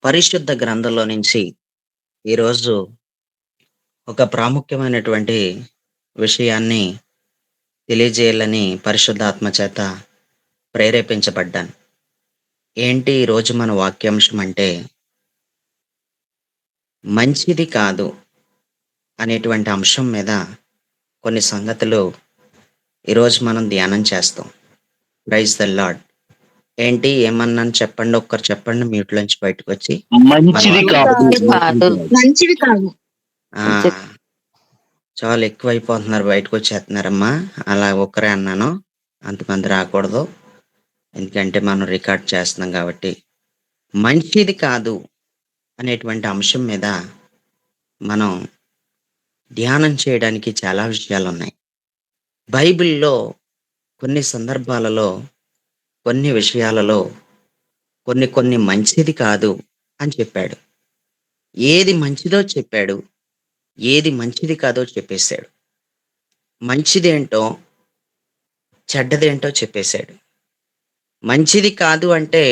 పరిశుద్ధ గ్రంథంలో నుంచి ఈరోజు ఒక ప్రాముఖ్యమైనటువంటి విషయాన్ని తెలియజేయాలని పరిశుద్ధాత్మ చేత ప్రేరేపించబడ్డాను. ఏంటి ఈరోజు మన వాక్యాంశం అంటే, మంచిది కాదు అనేటువంటి అంశం మీద కొన్ని సంగతులు ఈరోజు మనం ధ్యానం చేస్తాం. Praise the Lord. ఏంటి ఏమన్నాను చెప్పండి? ఒక్కరు చెప్పండి మ్యూట్‌లోంచి బయటకొచ్చి. మన మంచిది మంచిది కాదు. కాదు. కాదు. మంచిది కాదు. ఆ! మంచిది. చాలా ఎక్కువైపోతున్నారు బయటకొచ్చేత్తన్నారమ్మా. అలా ఒక్కరే అన్నాను. అంతమంది రాకూడదు. ఎందుకంటే మనం రికార్డ్ చేస్తున్నాం గాబట్టి. మంచిది కాదు అనేటువంటి అంశం మీద మనం ధ్యానం చేయడానికి చాలా విషయాలున్నాయి. బైబిల్‌లో కొన్ని సందర్భాలలో, కొన్ని విషయాలలో కొన్ని కొన్ని మంచిది కాదు అని చెప్పాడు. ఏది మంచిదో చెప్పాడు. ఏది మంచిది కాదో చెప్పేసాడు. మంచిదేంటో, చెడ్డదేంటో చెప్పేసాడు. మంచిది కాదు అంటే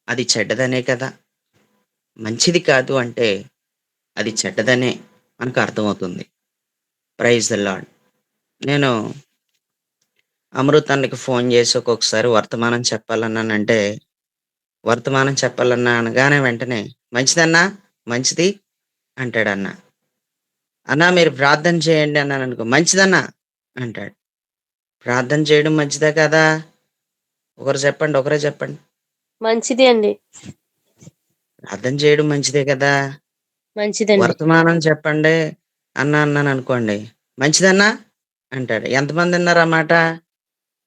అది చెడ్డదనే కదా! మంచిది కాదు అంటే అది చెడ్డదనే మనకు అర్థమవుతుంది. Praise the Lord. నేను అమృతానికి ఫోన్ చేసి ఒక్కొక్కసారి వర్తమానం చెప్పాలన్నానంటే, వర్తమానం చెప్పాలన్నా అనగానే వెంటనే "మంచిదన్నా, మంచిది" అంటాడన్న. "అన్నా మీరు ప్రార్థన చేయండి" అన్నాననుకో, "మంచిదన్నా" అంటాడు. ప్రార్థన చేయడం మంచిదా కాదా? ఒకరు చెప్పండి. ఒకరే చెప్పండి. మంచిదే అండి. ప్రార్థన చేయడం మంచిదే కదా! మంచిదండి. వర్తమానం చెప్పండి అన్నాననుకోండి. "మంచిదన్నా" అంటాడు. ఎంతమంది విన్నారు ఆ మాట?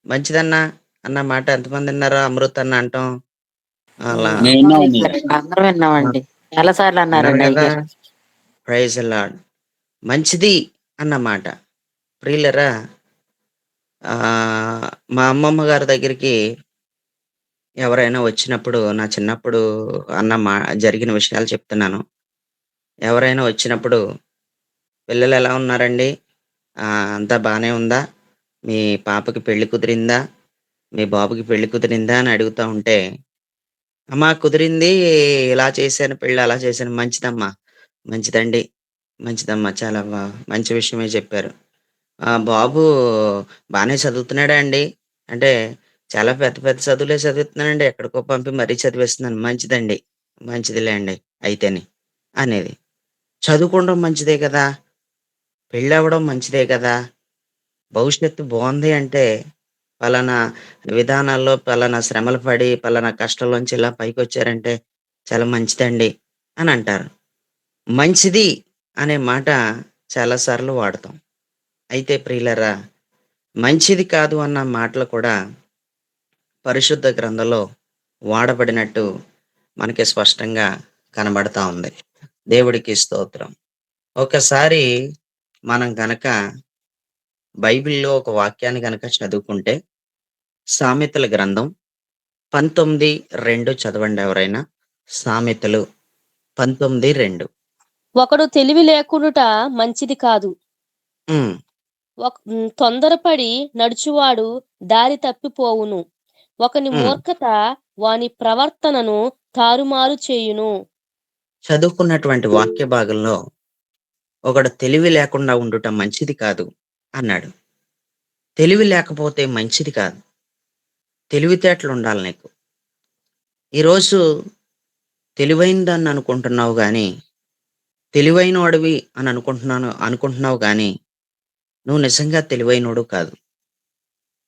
మంచిదన్నా అన్న మాట ఎంతమంది విన్నారు? అమృత్ అన్న అంటాం. అలా నేనండి. అందరం ఆ! విన్నామండి. చాలా సార్లు విన్నారు అన్నారండి గదా! అయ్యగారు. Praise the Lord. మంచిది అన్న మాట. ప్రియులరా, మా అమ్మమ్మ గారి దగ్గరికి ఎవరైనా వచ్చినప్పుడు నా చిన్నప్పుడు అన్న మా జరిగిన విషయాలు చెప్తున్నాను. ఎవరైనా వచ్చినప్పుడు "పిల్లలెలా ఉన్నారండి? అంతా బానే ఉందా? మీ పాపకి పెళ్లి కుదిరిందా? మీ బాబుకి పెళ్లి కుదిరిందా?" అని అడుగుతా ఉంటే, "అమ్మా కుదిరింది. ఇలా చేశాను పెళ్లి, అలా చేశాను." "మంచిదమ్మా. మంచిదండి. మంచిదమ్మా. చాలా మంచి విషయమే చెప్పారు." బాబు బానే చదువుతున్నాడా అండి?" అంటే, "చాలా పెద్ద పెద్ద చదువులే చదువుతున్నాడండి. ఎక్కడికో పంపి మరీ చదివిస్తున్నాను." "మంచిదండి. మంచిదిలేండి అయితేని" అనేది. చదువుకోవడం మంచిదే కదా! పెళ్ళవ్వడం మంచిదే కదా! భవిష్యత్తు బావుంది అంటే, పలానా విధానాల్లో పలానా శ్రమలు పడి, పలానా కష్టాల్లోంచి ఇలా పైకొచ్చారంటే చాలా మంచిదండి అని అంటారు. మంచిది అనే మాట చాలా సార్లు వాడతాం. అయితే ప్రియులారా, మంచిది కాదు అన్న మాటలు కూడా పరిశుద్ధ గ్రంథంలో వాడబడినట్టు మనకి స్పష్టంగా కనబడతా ఉంది. దేవుడికి స్తోత్రం. ఒకసారి మనం గనక బైబిల్‌లో ఒక వాక్యాన్ని గనక చదువుకుంటే, సామెతల గ్రంథం 19:2 చదవండి ఎవరైనా. సామెతలు 19:2. ఒకడు తెలివి లేకుండుట మంచిది కాదు. హ్మ్. తొందరపడి నడుచువాడు దారి తప్పిపోవును. ఒకని హ్మ్. మూర్ఖత వాని ప్రవర్తనను తారుమారు చేయును. చదువుకున్నటువంటి వాక్య భాగంలో ఒకడు తెలివి లేకుండా ఉండుట మంచిది కాదు అన్నాడు. తెలివి లేకపోతే మంచిది కాదు. తెలివితేటలుండాలి నీకు. ఈరోజు తెలివైన దాన్ని అనుకుంటున్నావు గానీ, తెలివైనోడివి అని అనుకుంటున్నావు గానీ, నువ్వు నిజంగా తెలివైనోడు కాదు.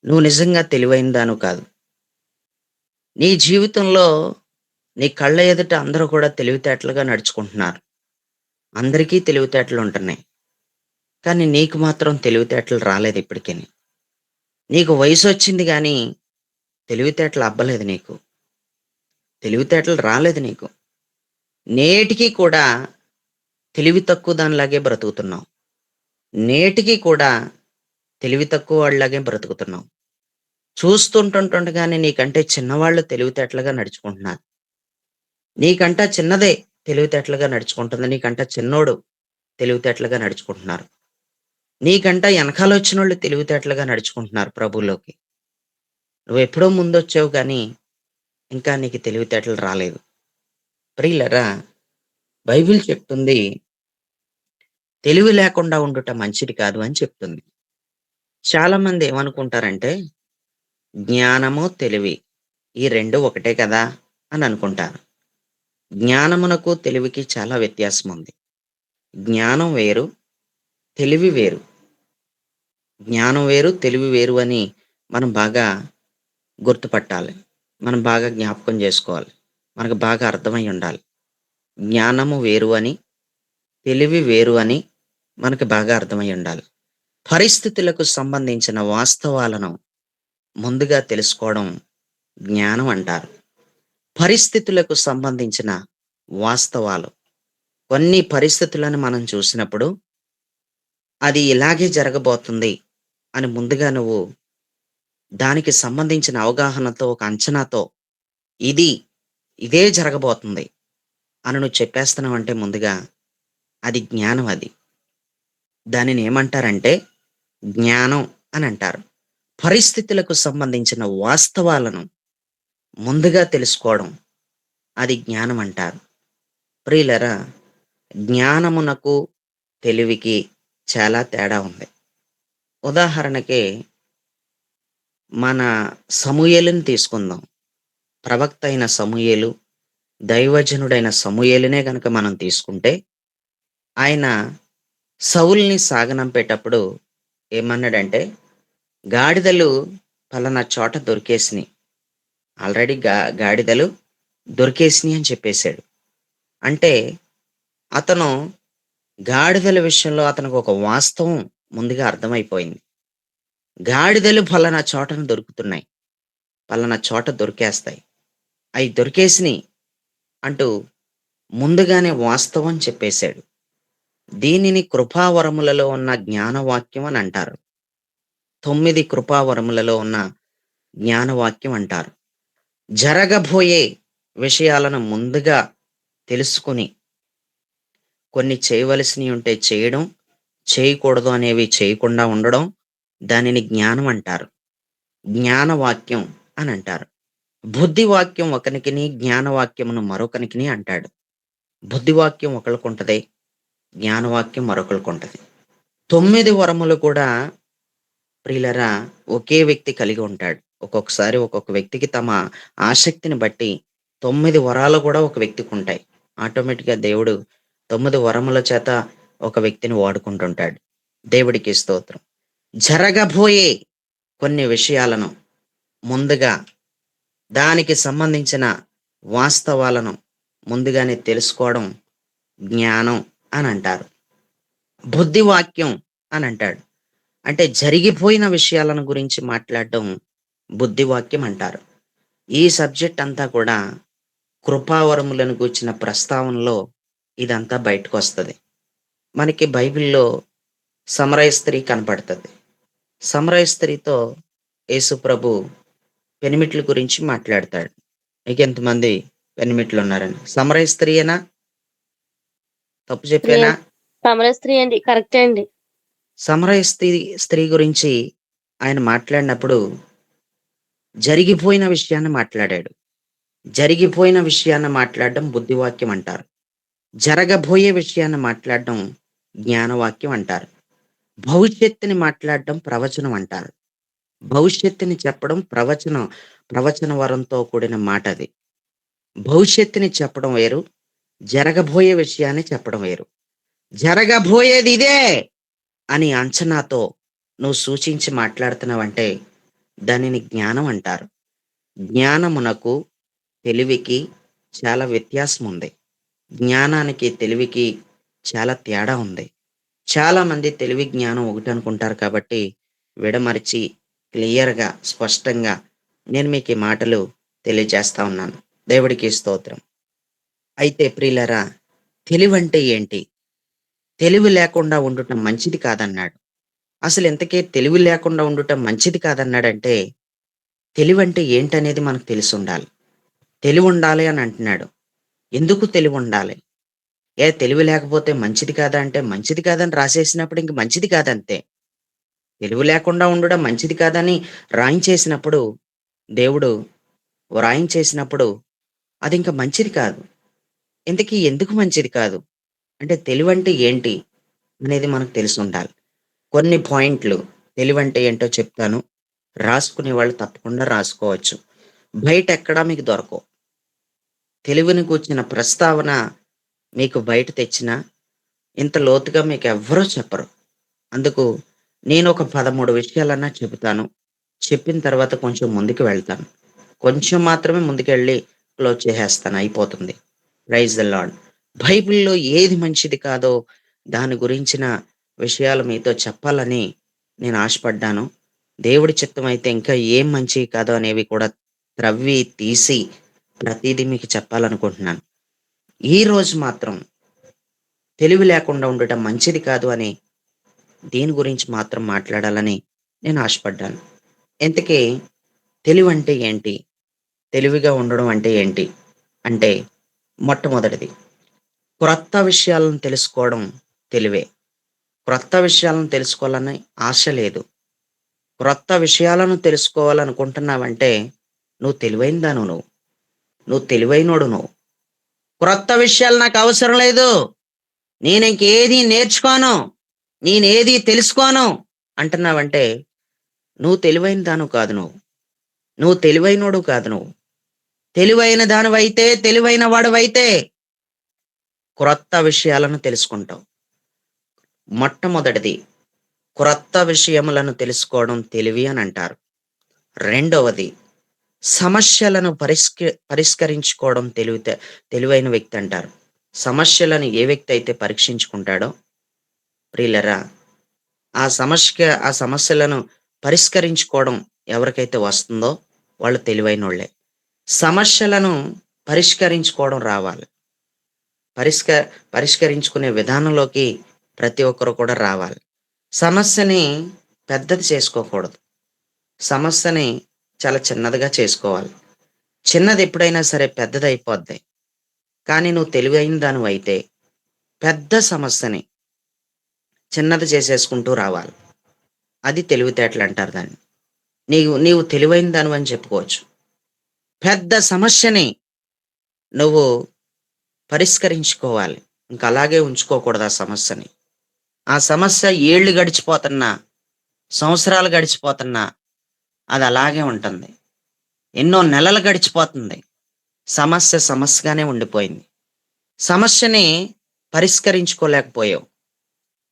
నువ్వు నిజంగా తెలివైన దానివి కాదు. నీ జీవితంలో నీ కళ్ళ ఎదుట అందరూ కూడా తెలివితేటలుగా నడుచుకుంటున్నారు. అందరికీ తెలివితేటలుంటున్నాయి. కానీ నీకు మాత్రం తెలివితేటలు రాలేదిప్పటికిని. నీకు వయసొచ్చింది గానీ, తెలివితేటలు అబ్బలేదు నీకు. తెలివితేటలు రాలేదు నీకు. నేటికి కూడా తెలివి తక్కువ దానిలాగే బ్రతుకుతున్నావు. నేటికి కూడా తెలివి తక్కువ వాడిలాగే బ్రతుకుతున్నావు. చూస్తుంటుంటుండగానే నీకంటే చిన్నవాళ్ళు తెలివితేటలుగా నడుచుకుంటున్నారు. నీకంటా చిన్నదే తెలివితేటలుగా నడుచుకుంటుంది. నీకంటా చిన్నోడు తెలివితేటలుగా నడుచుకుంటున్నారు. నీకంటా ఎనకాలొచ్చినోళ్ళు తెలివితేటలుగా నడుచుకుంటున్నారు ప్రభువులోకి. నువ్వెప్పుడో ముందొచ్చావు గానీ, ఇంకా నీకు తెలివితేటలు రాలేదు. ప్రియులరా, బైబిల్ చెప్తుంది తెలివి లేకుండా ఉండుట మంచిది కాదు అని చెప్తుంది. చాలామంది ఏమనుకుంటారంటే జ్ఞానము, తెలివి ఈ 2 ఒకటే కదా అని అనుకుంటారు. జ్ఞానమునకు, తెలివికి చాలా వ్యత్యాసం ఉంది. జ్ఞానం వేరు, తెలివి వేరు. జ్ఞానం వేరు, తెలివి వేరు అని మనం బాగా గుర్తుపట్టాలి. మనం బాగా జ్ఞాపకం జేసుకోవాలి. మనకు బాగా అర్థమై ఉండాలి. జ్ఞానము వేరు అని, తెలివి వేరు అని మనకు బాగా అర్థమై ఉండాలి. పరిస్థితులకు సంబంధించిన వాస్తవాలను ముందుగా తెలుసుకోవడం జ్ఞానం అంటారు. పరిస్థితులకు సంబంధించిన వాస్తవాలు. కొన్ని పరిస్థితులను మనం చూసినప్పుడు, అది ఇలాగే జరగబోతుంది అని ముందుగా నువ్వు దానికి సంబంధించిన అవగాహనతో, ఒక అంచనాతో ఇది, ఇదే జరగబోతుంది అని నువ్వు చెప్పేస్తున్నావంటే ముందుగా అది జ్ఞానం అది. దానిని ఏమంటారంటే జ్ఞానం అని అంటారు. పరిస్థితులకు సంబంధించిన వాస్తవాలను ముందుగా తెలుసుకోవడం అది జ్ఞానం అంటారు. ప్రియులరా, జ్ఞానమునకు, తెలివికి చాలా తేడా ఉంది. ఉదాహరణకి మన సమూయేలుని తీసుకుందాం. ప్రవక్త అయిన సమూయేలు, దైవజనుడైన సమూయేలునే గనక మనం తీసుకుంటే, ఆయన సౌలుని సాగనంపేటప్పుడు ఏమన్నాడంటే, గాడిదలు పలానా చోట దొరికేసినియి. ఆల్రెడీ గాడిదలు దొరికేసినియి అని చెప్పేసాడు. అంటే అతను గాడిదల విషయంలో అతనికి ఒక వాస్తవం ముందుగా అర్థమైపోయింది. గాడిదలు ఫలానా చోటన దొరుకుతున్నాయి. పలానా చోట దొరికేస్తాయి. అయి దొరికేసినియి అంటూ ముందుగానే వాస్తవం చెప్పేశాడు. దీనిని కృపావరములలో ఉన్న జ్ఞానవాక్యం అని అంటారు. 9 కృపావరములలో ఉన్న జ్ఞానవాక్యం అంటారు. జరగబోయే విషయాలను ముందుగా తెలుసుకొని, కొన్ని చేయవలసినయి ఉంటే చేయడం, చేయకూడదు అనేవి చేయకుండా ఉండడం, దానిని జ్ఞానం అంటారు. జ్ఞానవాక్యం అని అంటారు. బుద్ధివాక్యం ఒకనికిని, జ్ఞానవాక్యమును మరొకనికిని అంటాడు. బుద్ధివాక్యం ఒకళ్ళకుంటది. జ్ఞానవాక్యం మరొకళ్ళకుంటది. 9 వరములు కూడా ప్రియులరా ఒకే వ్యక్తి కలిగి ఉంటాడు. ఒక్కొక్కసారి ఒక్కొక్క వ్యక్తికి తమ ఆసక్తిని బట్టి 9 వరాలు కూడా ఒక వ్యక్తికుంటాయి. ఆటోమేటిక్‌గా దేవుడు 9 వరముల చేత ఒక వ్యక్తిని వాడుకుంటుంటాడు. దేవుడికి స్తోత్రం. జరగబోయే కొన్ని విషయాలను ముందుగా దానికి సంబంధించిన వాస్తవాలను ముందుగానే తెలుసుకోవడం జ్ఞానం అనంటారు. బుద్ధివాక్యం అనంటాడు. అంటే జరిగిపోయిన విషయాలను గురించి మాట్లాడడం బుద్ధివాక్యం అంటారు. ఈ సబ్జెక్ట్ అంతా కూడా కృపావరములను గూర్చిన ప్రస్తావనలో ఇదంతా బయటకొస్తది. మనకి బైబిల్‌లో సమరయ స్త్రీ కనపడతది. సమరయ స్త్రీతో యేసు ప్రభు పెనిమిట్ల గురించి మాట్లాడతాడు. మీకెంతమంది పెనిమిట్లున్నారని? సమరయ స్త్రీయేనా? తప్పు స్త్రీ చెప్పానా? సమర స్త్రీ అండి. కరెక్టే అండి. సమరయ స్త్రీ గురించి ఆయన మాట్లాడినప్పుడు జరిగిపోయిన విషయాన్ని మాట్లాడాడు. జరిగిపోయిన విషయాన్ని మాట్లాడడం బుద్ధివాక్యం అంటారు. జరగబోయే విషయాన్ని మాట్లాడడం జ్ఞానవాక్యం అంటారు. భవిష్యత్తుని మాట్లాడడం ప్రవచనం అంటారు. భవిష్యత్తుని చెప్పడం ప్రవచన వరంతో కూడిన మాటది. భవిష్యత్తుని చెప్పడం వేరు. జరగబోయే విషయాన్ని చెప్పడం వేరు. జరగబోయేది ఇదే అని అంచనాతో నువ్వు సూచించి మాట్లాడుతున్నావంటే దానిని జ్ఞానం అంటారు. జ్ఞానమునకు, తెలివికి చాలా వ్యత్యాసం ఉంది. జ్ఞానానికి, తెలివికి చాలా తేడా ఉంది. చాలామంది తెలివి, జ్ఞానం ఒకటనుకుంటారు కాబట్టి విడమరిచి క్లియర్‌గా, స్పష్టంగా నేను మీకు ఈ మాటలు తెలియజేస్తా ఉన్నాను. దేవుడికి స్తోత్రం. అయితే ప్రియులారా, తెలివంటే ఏంటి? తెలివి లేకుండా ఉండుట మంచిది కాదన్నాడు. అసలు ఇంతకీ తెలివి లేకుండా ఉండుట మంచిది కాదన్నాడంటే, తెలివంటే ఏంటనేది మనకు తెలిసుండాలి. తెలివుండాలి అని అంటున్నాడు. ఎందుకు తెలివుండాలి? తెలివి లేకపోతే మంచిది కాదా అంటే, మంచిది కాదని రాసేసినప్పుడు ఇంక మంచిది కాదంతే. తెలివి లేకుండా ఉండడం మంచిది కాదని రాయించేసినప్పుడు, దేవుడు వ్రాయించేసినప్పుడు అదింక మంచిది కాదు. ఇంతకీ ఎందుకు మంచిది కాదు? అంటే తెలివంటే ఏంటి అనేది మనకు తెలిసుండాలి. కొన్ని పాయింట్లు తెలివంటే ఏంటో చెప్తాను. రాసుకునే వాళ్ళు తప్పకుండా రాసుకోవచ్చు. బయటెక్కడా మీకు దొరకవు. తెలివిని గూర్చిన ప్రస్తావన మీకు బయట తెచ్చినా, ఇంత లోతుగా మీకెవ్వరూ చెప్పరు. అందుకు నేనొక 13 విషయాలన్నా చెబుతాను. చెప్పిన తర్వాత కొంచెం ముందుకు వెళ్తాను. కొంచెం మాత్రమే ముందుకెళ్ళి క్లోజ్ చేసేస్తాను. అయిపోతుంది. Praise the Lord. బైబిల్‌లో ఏది మంచిది కాదో దాని గురించిన విషయాలు మీతో చెప్పాలని నేను ఆశపడ్డాను. దేవుడి చిత్తమైతే ఇంకా ఏం మంచివి కాదో అనేవి కూడా త్రవ్వి తీసి ప్రతీదీ మీకు చెప్పాలనుకుంటున్నాను. ఈరోజు మాత్రం తెలివి లేకుండా ఉండటం మంచిది కాదు అని దీని గురించి మాత్రం మాట్లాడాలని నేను ఆశపడ్డాను. ఇంతకీ తెలివంటే ఏంటి? తెలివిగా ఉండడం అంటే ఏంటి? అంటే మొట్టమొదటిది క్రొత్త విషయాలను తెలుసుకోవడం తెలివే. క్రొత్త విషయాలను తెలుసుకోవాలని ఆశ లేదు. క్రొత్త విషయాలను తెలుసుకోవాలనుకుంటున్నావంటే నువ్వు తెలివైన దానవు నువ్వు. నువ్వు తెలివైనోడు నువ్వు. క్రొత్త విషయాలు నాకవసరం లేదు. నేనింకేది నేర్చుకోను. నేనేది తెలుసుకోను అంటున్నావంటే నువ్వు తెలివైన దానవు కాదు నువ్వు. నువ్వు తెలివైనోడు కాదు నువ్వు. తెలివైన దానివైతే, తెలివైన వాడివైతే క్రొత్త విషయాలను తెలుసుకుంటావు. మొట్టమొదటిది క్రొత్త విషయములను తెలుసుకోవడం తెలివి అనంటారు. రెండవది సమస్యలను పరిష్కరించుకోవడం తెలివైన వ్యక్తి అంటారు. సమస్యలను ఏ వ్యక్తి అయితే పరీక్షించుకుంటాడో ప్రియులరా, ఆ సమస్యలను పరిష్కరించుకోవడం ఎవరికైతే వస్తుందో వాళ్ళు తెలివైనోళ్ళే. సమస్యలను పరిష్కరించుకోవడం రావాలి. పరిష్క పరిష్కరించుకునే విధానంలోకి ప్రతి ఒక్కరు కూడా రావాలి. సమస్యని పెద్దది చేసుకోకూడదు. సమస్యని చాలా చిన్నదిగా చేసుకోవాలి. చిన్నది ఎప్పుడైనా సరే పెద్దదయిపోద్ది. కానీ నువ్వు తెలివైన దానివైతే పెద్ద సమస్యని చిన్నది చేసేసుకుంటూ రావాలి. అది తెలివితేటలంటారు దాన్ని. నీవు తెలివైన దానివని చెప్పుకోవచ్చు. పెద్ద సమస్యని నువ్వు పరిష్కరించుకోవాలి. ఇంక అలాగే ఉంచుకోకూడదు ఆ సమస్యని. ఆ సమస్య ఏళ్ళు గడిచిపోతున్నా, సంవత్సరాలు గడిచిపోతున్నా అది అలాగే ఉంటుంది. ఎన్నో నెలలు గడిచిపోతుంది. సమస్య సమస్యగానే ఉండిపోయింది. సమస్యని పరిష్కరించుకోలేకపోయావు.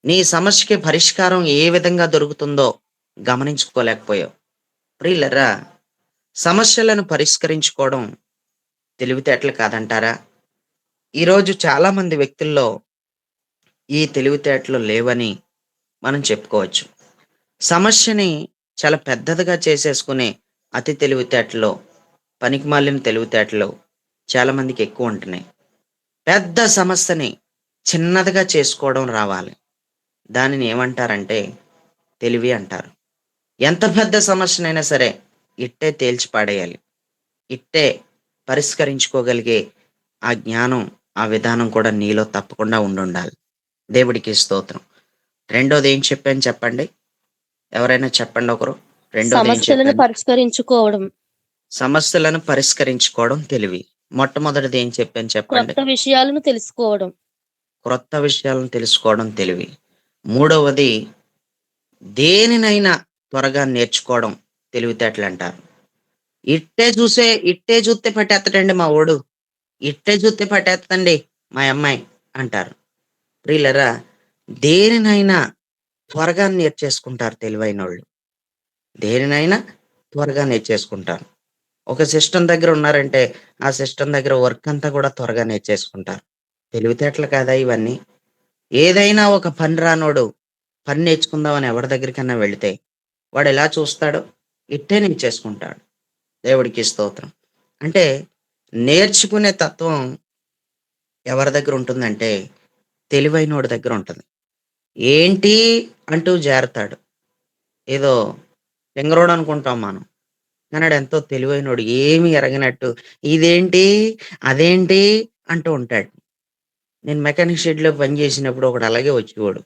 నీ సమస్యకి పరిష్కారం ఏ విధంగా దొరుకుతుందో గమనించుకోలేకపోయావు. ప్రియులరా, సమస్యలను పరిష్కరించుకోవడం తెలివితేటలు కాదంటారా? ఈరోజు చాలామంది వ్యక్తుల్లో ఈ తెలివితేటలు లేవని మనం చెప్పుకోవచ్చు. సమస్యని చాలా పెద్దదిగా చేసేసుకునే అతి తెలివితేటలు, పనికిమాలిన తెలివితేటలు చాలామందికి ఎక్కువ ఉంటున్నాయి. పెద్ద సమస్యని చిన్నదిగా చేసుకోవడం రావాలి. దానిని ఏమంటారంటే తెలివి అంటారు. ఎంత పెద్ద సమస్యనైనా సరే ఇట్టే తేల్చి పాడేయాలి. ఇట్టే పరిష్కరించుకోగలిగే ఆ జ్ఞానం, ఆ విధానం కూడా నీలో తప్పకుండా ఉండుండాలి. దేవుడికి స్తోత్రం. రెండోది ఏం చెప్పాను చెప్పండి? ఎవరైనా చెప్పండి ఒకరు. రెండోది ఏం సమస్యలను చెప్పాను? పరిష్కరించుకోవడం. సమస్యలను పరిష్కరించుకోవడం తెలివి. మొట్టమొదటిది ఏం చెప్పాను చెప్పండి? క్రొత్త విషయాలను తెలుసుకోవడం. క్రొత్త విషయాలను తెలుసుకోవడం తెలివి. మూడవది దేనినైనా త్వరగా నేర్చుకోవడం తెలివితేటలంటారు. ఇట్టే చూస్తే పట్టేత్తడండి మా వోడు. ఇట్టే చూస్తే పట్టేత్తదండి మా యమ్మాయి అంటారు. ప్రియులరా, దేనినైనా త్వరగా నేర్చేసుకుంటారు తెలివైనోళ్ళు. దేనినైనా త్వరగా నేర్చేసుకుంటారు. ఒక సిస్టమ్ దగ్గర ఉన్నారంటే, ఆ సిస్టమ్ దగ్గర వర్క్ అంతా కూడా త్వరగా నేర్చేసుకుంటారు. తెలివితేటలు కాదా ఇవన్నీ? ఏదైనా ఒక పని రానోడు పని నేర్చుకుందామని ఎవరి దగ్గరికన్నా వెళితే, వాడెలా చూస్తాడు? ఇట్టే నేర్చేసుకుంటాడు. దేవుడికి స్తోత్రం. అంటే నేర్చుకునే తత్వం ఎవరి దగ్గర ఉంటుందంటే, తెలివైనోడి దగ్గర ఉంటది. ఏంటి అంటూ జారుతాడు. ఏదో తింగరోడు అనుకుంటాం మనం. కానీ ఆడెంతో తెలివైనోడు. ఏమి ఎరగనట్టు ఇదేంటి? అదేంటి? అంటూ ఉంటాడు. నేను మెకానిక్ షెడ్‌లో పని చేసినప్పుడు ఒకడు అలాగే వచ్చేవాడు.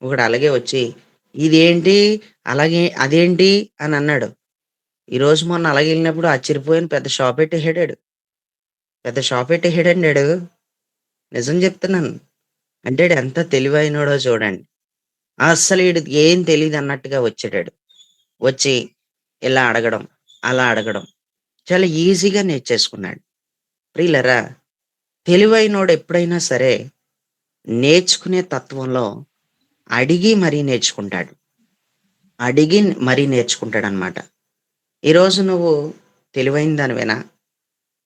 ఒకడు అలాగే వచ్చి, "ఇదేంటి? అలాగే అదేంటి?" అని అన్నాడు. ఈరోజు మొన్న అలాగెళ్ళినప్పుడు ఆశ్చర్యపోయాను. పెద్ద షాపెట్టేసాడాడు. పెద్ద షాపెట్టేసాడండి ఆడు. నిజం చెప్తున్నాను. అంటే ఈడెంత తెలివైనోడో చూడండి. అస్సలు ఈడికి ఏం తెలీదన్నట్టుగా వచ్చాడాడు. వచ్చి ఇలా అడగడం, అలా అడగడం. చాలా ఈజీగా నేర్చేసుకున్నాడు. ప్రియులారా, తెలివైనోడు ఎప్పుడైనా సరే నేర్చుకునే తత్వంలో అడిగి మరీ నేర్చుకుంటాడు. అడిగి మరీ నేర్చుకుంటాడనమాట. ఈరోజు నువ్వు తెలివైన దానివేనా?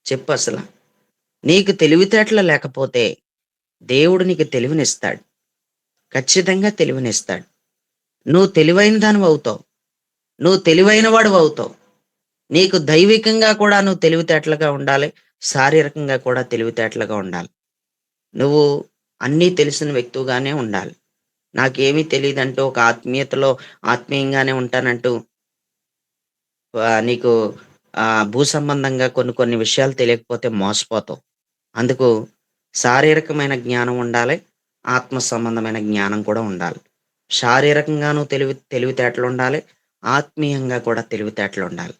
చెప్పసల. నీకు తెలివితేటలు లేకపోతే దేవుడు నీకు తెలివినిస్తాడు. ఖచ్చితంగా తెలివినిస్తాడు. నువ్వు తెలివైన దానివవుతావు. నువ్వు తెలివైన వాడివవుతావు. నీకు దైవికంగా కూడా నువ్వు తెలివితేటలుగా ఉండాలి. శారీరకంగా కూడా తెలివితేటలుగా ఉండాలి. నువ్వు అన్నీ తెలిసిన వ్యక్తిగానే ఉండాలి. నాకేమీ తెలీదంటూ ఒక ఆత్మీయతలో ఆత్మీయంగానే ఉంటానంటూ నీకు భూ సంబంధంగా కొన్ని కొన్ని విషయాలు తెలియకపోతే మోసపోతావు. అందుకు శారీరకమైన జ్ఞానం ఉండాలి. ఆత్మ సంబంధమైన జ్ఞానం కూడా ఉండాలి. శారీరకంగాను తెలివితేటలుండాలి. ఆత్మీయంగా కూడా తెలివితేటలుండాలి.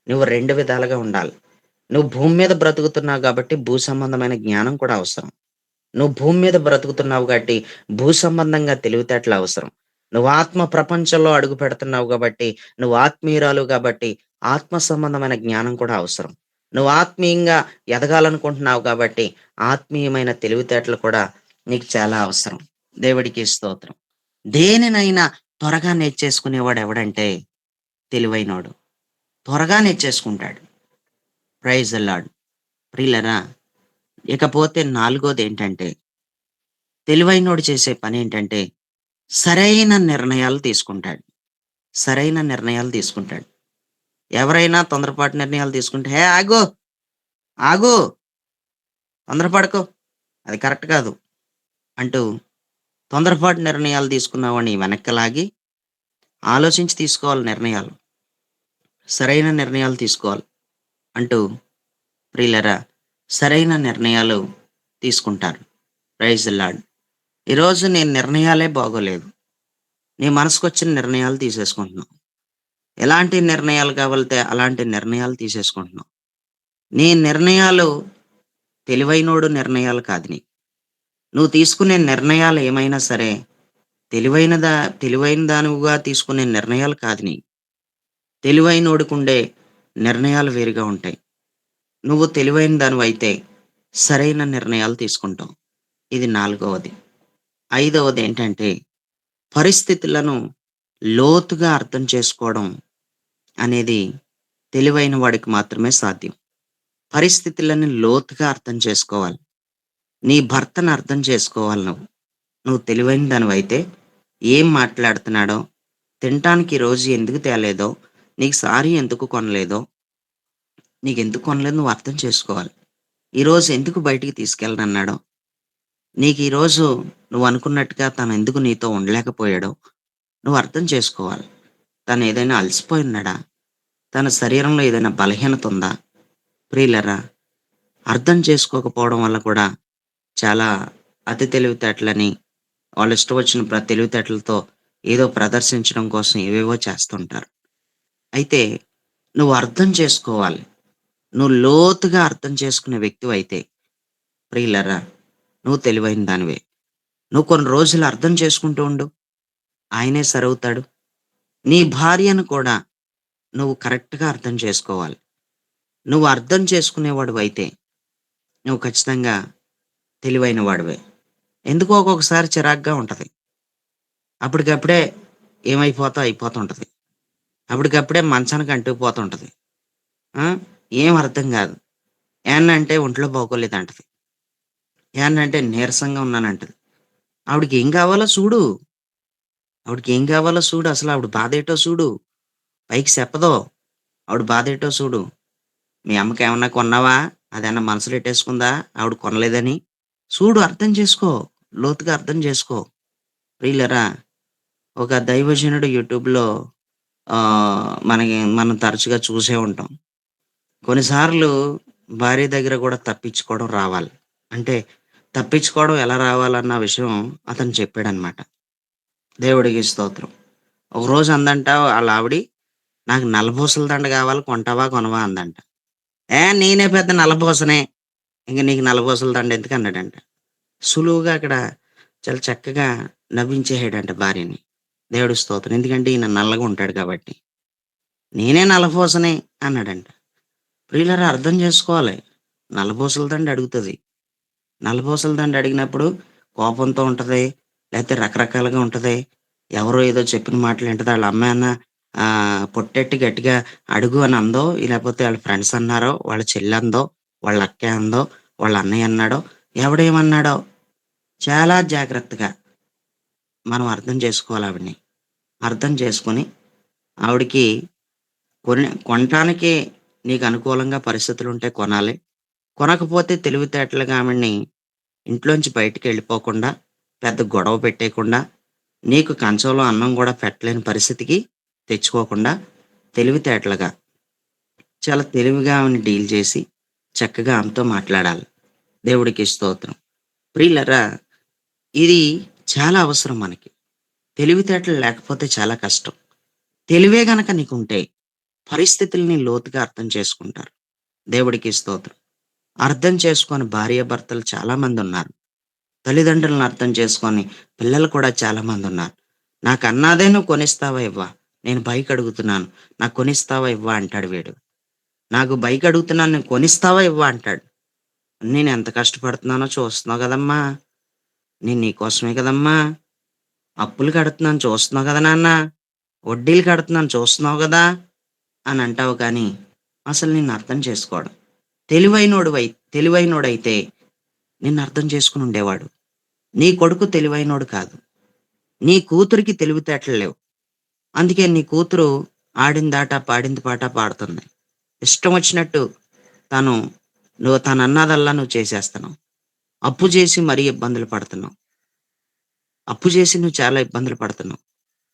నువ్వు 2 విధాలుగా ఉండాలి. నువ్వు భూమి మీద బ్రతుకుతున్నావు గాబట్టి భూ సంబంధమైన జ్ఞానం కూడా అవసరం. నువ్వు భూమి మీద బ్రతుకుతున్నావు గాబట్టి భూ సంబంధంగా తెలివితేటలు అవసరం. నువ్వు ఆత్మ ప్రపంచంలో అడుగు పెడుతున్నావు గాబట్టి, నువ్వు ఆత్మీయురాలు గాబట్టి ఆత్మ సంబంధమైన జ్ఞానం కూడా అవసరం. నువ్వు ఆత్మీయంగా ఎదగాలనుకుంటున్నావు గాబట్టి ఆత్మీయమైన తెలివితేటలు కూడా నీకు చాలా అవసరం. దేవుడికి స్తోత్రం. దేనినైనా త్వరగా నేర్చేసుకునేవాడు ఎవడంటే తెలివైనోడు. త్వరగా నేర్చేసుకుంటాడు. Praise the lord. ప్రియులారా, ఇకపోతే నాలుగోదేంటంటే తెలివైనోడు చేసే పనేంటంటే సరైన నిర్ణయాలు తీసుకుంటాడు. సరైన నిర్ణయాలు తీసుకుంటాడు. ఎవరైనా తొందరపాటు నిర్ణయాలు తీసుకుంటే, "హే! ఆగు, ఆగు, తొందరపడకు. అది కరెక్ట్ కాదు" అంటూ తొందరపాటు నిర్ణయాలు తీసుకున్నవాడిని వెనక్కి లాగి ఆలోచించి తీసుకోవాలి నిర్ణయాలు. సరైన నిర్ణయాలు తీసుకోవాలి అంటూ ప్రియులారా, సరైన నిర్ణయాలు తీసుకుంటారు. Praise the Lord. ఈరోజు నీ నిర్ణయాలే బాగోలేదు. నీ మనసుకొచ్చిన నిర్ణయాలు తీసేసుకుంటున్నావు. ఎలాంటి నిర్ణయాలు కావాలితే అలాంటి నిర్ణయాలు తీసేసుకుంటున్నావు. నీ నిర్ణయాలు తెలివైనోడు నిర్ణయాలు కాదు నీయి. నువ్వు తీసుకునే నిర్ణయాలు ఏమైనా సరే తెలివైన దానివిగా తీసుకునే నిర్ణయాలు కాదు నీయి. తెలివైనోడికుండే నిర్ణయాలు వేరుగా ఉంటాయి. నువ్వు తెలివైన దానివైతే సరైన నిర్ణయాలు తీసుకుంటావు. ఇది నాలుగవది. ఐదవదేంటంటే పరిస్థితులను లోతుగా అర్థం చేసుకోవడం అనేది తెలివైన వాడికి మాత్రమే సాధ్యం. పరిస్థితులను లోతుగా అర్థం చేసుకోవాలి. నీ భర్తను అర్థం చేసుకోవాలి నువ్వు. నువ్వు తెలివైన దానివైతే ఏం మాట్లాడుతున్నాడో, తినటానికి ఈ రోజు ఎందుకు తేలేదో, నీకు సారీ ఎందుకు కొనలేదో, నీకెందుకు కొనలేదో నువ్వు అర్థం చేసుకోవాలి. ఈరోజు ఎందుకు బయటికి తీసుకెళ్ళనన్నాడో, నీకు ఈరోజు నువ్వు అనుకున్నట్టుగా తను ఎందుకు నీతో ఉండలేకపోయాడో నువ్వు అర్థం చేసుకోవాలి. తను ఏదైనా అలసిపోయి ఉన్నాడా? తన శరీరంలో ఏదైనా బలహీనత ఉందా? ప్రియులారా, అర్థం చేసుకోకపోవడం వల్ల కూడా చాలా అతి తెలివితేటలని, వాళ్ళ ఇష్టం వచ్చిన తెలివితేటలతో ఏదో ప్రదర్శించడం కోసం ఏవేవో చేస్తుంటారు. అయితే నువ్వు అర్థం చేసుకోవాలి. నువ్వు లోతుగా అర్థం చేసుకునే వ్యక్తివైతే ప్రియులారా, నువ్వు తెలివైన దానివే. నువ్వు కొన్ని రోజులు అర్థం చేసుకుంటూ ఉండు. ఆయనే సరవుతాడు. నీ భార్యను కూడా నువ్వు కరెక్ట్‌గా అర్థం చేసుకోవాలి. నువ్వు అర్థం చేసుకునేవాడివైతే నువ్వు ఖచ్చితంగా తెలివైన వాడివే. ఎందుకో ఒక్కొక్కసారి చిరాకుగా ఉంటది. అప్పటికప్పుడే అయిపోతుంటది. అప్పటికప్పుడే మంచానికి అంటుకుపోతుంటది. ఆ! ఏం అర్థం గాదు. ఏమన్నంటే ఒంట్లో బాగోలేదంటది. ఏమన్నంటే నీరసంగా ఉన్నానంటది. ఆవిడకేం కావాలో సూడు. ఆవిడకేం కావాలో సూడు. అసలు ఆవిడ బాధేటో సూడు. పైకి చెప్పదు. ఆవిడ బాధేటో సూడు. మీ అమ్మకేమన్నా కొన్నావా? అదేమన్నా మనసులో ఎట్టేసుకుందా ఆవిడ కొనలేదని? సూడు, అర్థం చేసుకో. లోతుగా అర్థం చేసుకో. ప్రియులారా, ఒక దైవజనుడు యూట్యూబ్‌లో మనం తరచుగా చూసే ఉంటాం. కొన్నిసార్లు భార్య దగ్గర గూడా తప్పించుకోవడం రావాలి. అంటే తప్పించుకోవడం ఎలా రావాలన్న విషయం అతను చెప్పాడనమాట. దేవుడికి స్తోత్రం. ఒకరోజు అందంట ఆళ్ళావిడి, "నాకు నల్లపూసల దండ గావాలి కొంటావా? కొనవా?" అందంట. నేనే పెద్ద నల్లపూసనే. ఇంక నీకు నల్లపూసల దండ ఎందుకన్నాడంట. సులువుగా అక్కడ చాలా చక్కగా నవ్వించేసాడంట భార్యని. దేవుడికి స్తోత్రం. ఎందుకంటే ఈయన నల్లగా ఉంటాడు కాబట్టి. నేనే నల్లపూసని అన్నాడంట. ప్రియులారా అర్థం చేసుకోవాలి. నల్లపూసల దండ అడుగుతది. నల్లపూసల దండ అడిగినప్పుడు కోపంతో ఉంటది. లేతే రకరకాలుగా ఉంటది. ఎవరో ఏదో చెప్పిన మాటలు ఇంటది. ఆళ్ళ అమ్మ ఏమన్నా పొట్టెట్టి గట్టిగా అడుగు అని అందో, లేపోతే ఆళ్ళ ఫ్రెండ్స్ అన్నారో, వాళ్ళ చెల్లందో, వాళ్ళ అక్కే అందో, వాళ్ళ అన్నయ్య అన్నాడో, ఎవడేమన్నాడో చాలా జాగ్రత్తగా మనం అర్థం చేసుకోవాలి ఆవిడని. అర్థం చేసుకొని ఆవిడకి కొనటానికి నీకు అనుకూలంగా పరిస్థితులుంటే కొనాలి. కొనకపోతే తెలివితేటలుగా ఆమెని ఇంట్లోంచి బయటికెళ్ళిపోకుండా, పెద్ద గొడవ పెట్టేయకుండా, నీకు కంచంలో అన్నం గూడా పెట్టలేని పరిస్థితికి తెచ్చుకోకుండా, తెలివితేటలుగా, చాలా తెలివిగా ఆమెని డీల్ చేసి, చక్కగా ఆమెతో మాట్లాడాలి. దేవుడికి స్తోత్రం. ప్రియులారా, ఇది చాలా అవసరం మనకి. తెలివితేటలు లేకపోతే చాలా కష్టం. తెలివే గనక నీకుంటే, పరిస్థితుల్ని లోతుగా అర్థం చేసుకుంటారు. దేవుడికి స్తోత్రం. అర్థం చేసుకోని భార్యాభర్తలు చాలా మందున్నారు. తల్లిదండ్రులను అర్థం చేసుకొని పిల్లలు కూడా చాలా మందున్నారు. నాకన్నాదే నువ్వు కొనిస్తావా ఇవ్వా? నేను బైక్ అడుగుతున్నాను. నాకు కొనిస్తావా ఇవ్వా? అంటాడు వీడు. నాకు బైక్ అడుగుతున్నాను నేను కొనిస్తావా ఇవ్వా? అంటాడు. నేనెంత కష్టపడుతున్నానో చూస్తున్నావు గదమ్మా! నేను నీకోసమే కదమ్మా! అప్పులు కడుతున్నాను చూస్తున్నావు గదా నాన్న! వడ్డీలు కడుతున్నాను చూస్తున్నావు గదా! అని అంటావు కానీ, అసలు నిన్ను అర్థం చేసుకోడు. తెలివైనోడివై తెలివైనోడైతే నిన్నర్థం చేసుకొనుండేవాడు. నీ కొడుకు తెలివైనోడు కాదు. నీ కూతురికి తెలివితేటలు లేవు. అందుకే నీ కూతురు ఆడిందాట, పాడింది పాట పాడుతుంది. ఇష్టం వచ్చినట్టు తను తనన్నదల్లా నువ్వు చేసేస్తున్నావు. అప్పు జేసి మరీ ఇబ్బందులు పడుతున్నావు. అప్పు జేసి నువ్వు చాలా ఇబ్బందులు పడుతున్నావు.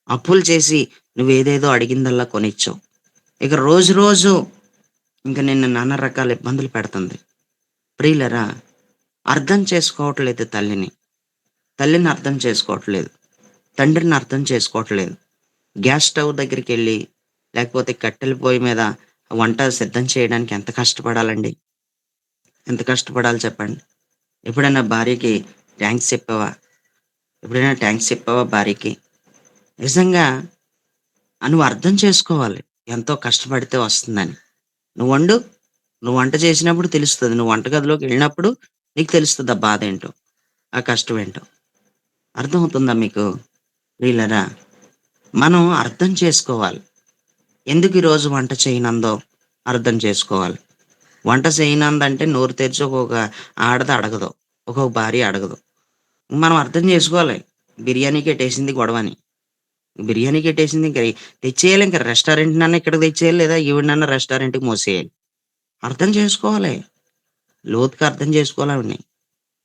అప్పులు చేసి నువ్వేదేదో అడిగిందల్లా కొనిచ్చావు. ఇక రోజు రోజు ఇంక నిన్ను నానా రకాల ఇబ్బందులు పెడుతుంది. ప్రియులరా అర్థం చేసుకోవట్లేదు తల్లిని. తల్లిని అర్థం చేసుకోవట్లేదు. తండ్రిని అర్థం చేసుకోవట్లేదు. గ్యాస్ స్టవ్ దగ్గరికెళ్ళి, లేకపోతే కట్టెల పొయ్యి మీద వంట సిద్ధం చేయడానికి ఎంత కష్టపడాలండి? ఎంత కష్టపడాలి చెప్పండి? ఎప్పుడైనా భార్యకి థాంక్స్ చెప్పావా? ఎప్పుడైనా థాంక్స్ చెప్పావా భార్యకి? నిజంగా నువ్వు అర్థం చేసుకోవాలి. ఎంతో కష్టపడితే వస్తుందని. నువ్వొండు. నువ్వు వంట చేసినప్పుడు తెలుస్తది. నువ్వు వంటగదిలోకెళ్ళినప్పుడు నీకు తెలుస్తది ఆ బాధేంటో, ఆ కష్టమేంటో. అర్థమవుతుందా మీకు? ప్రియులారా, మనం అర్థం చేసుకోవాలి. ఎందుకు ఈరోజు వంట చేయనందో అర్థం చేసుకోవాలి. వంట చేయనందంటే నోరు తెరిచి ఒకొక ఆడది అడగదు. ఒకొక భార్య అడగదు. మనం అర్థం చేసుకోవాలి. బిర్యానీకెట్టేసింది గొడవని. బిర్యానీకెట్టేసింది ఇంక తెచ్చేయాలి ఇంక రెస్టారెంట్‌నన్నా ఇక్కడికి తెచ్చేయాలి లేదా ఈవిడనన్నా రెస్టారెంట్‌కి మోసేయాలి. అర్థం చేసుకోవాలి. లోతుగా అర్థం చేసుకోవాలి ఆవిడని.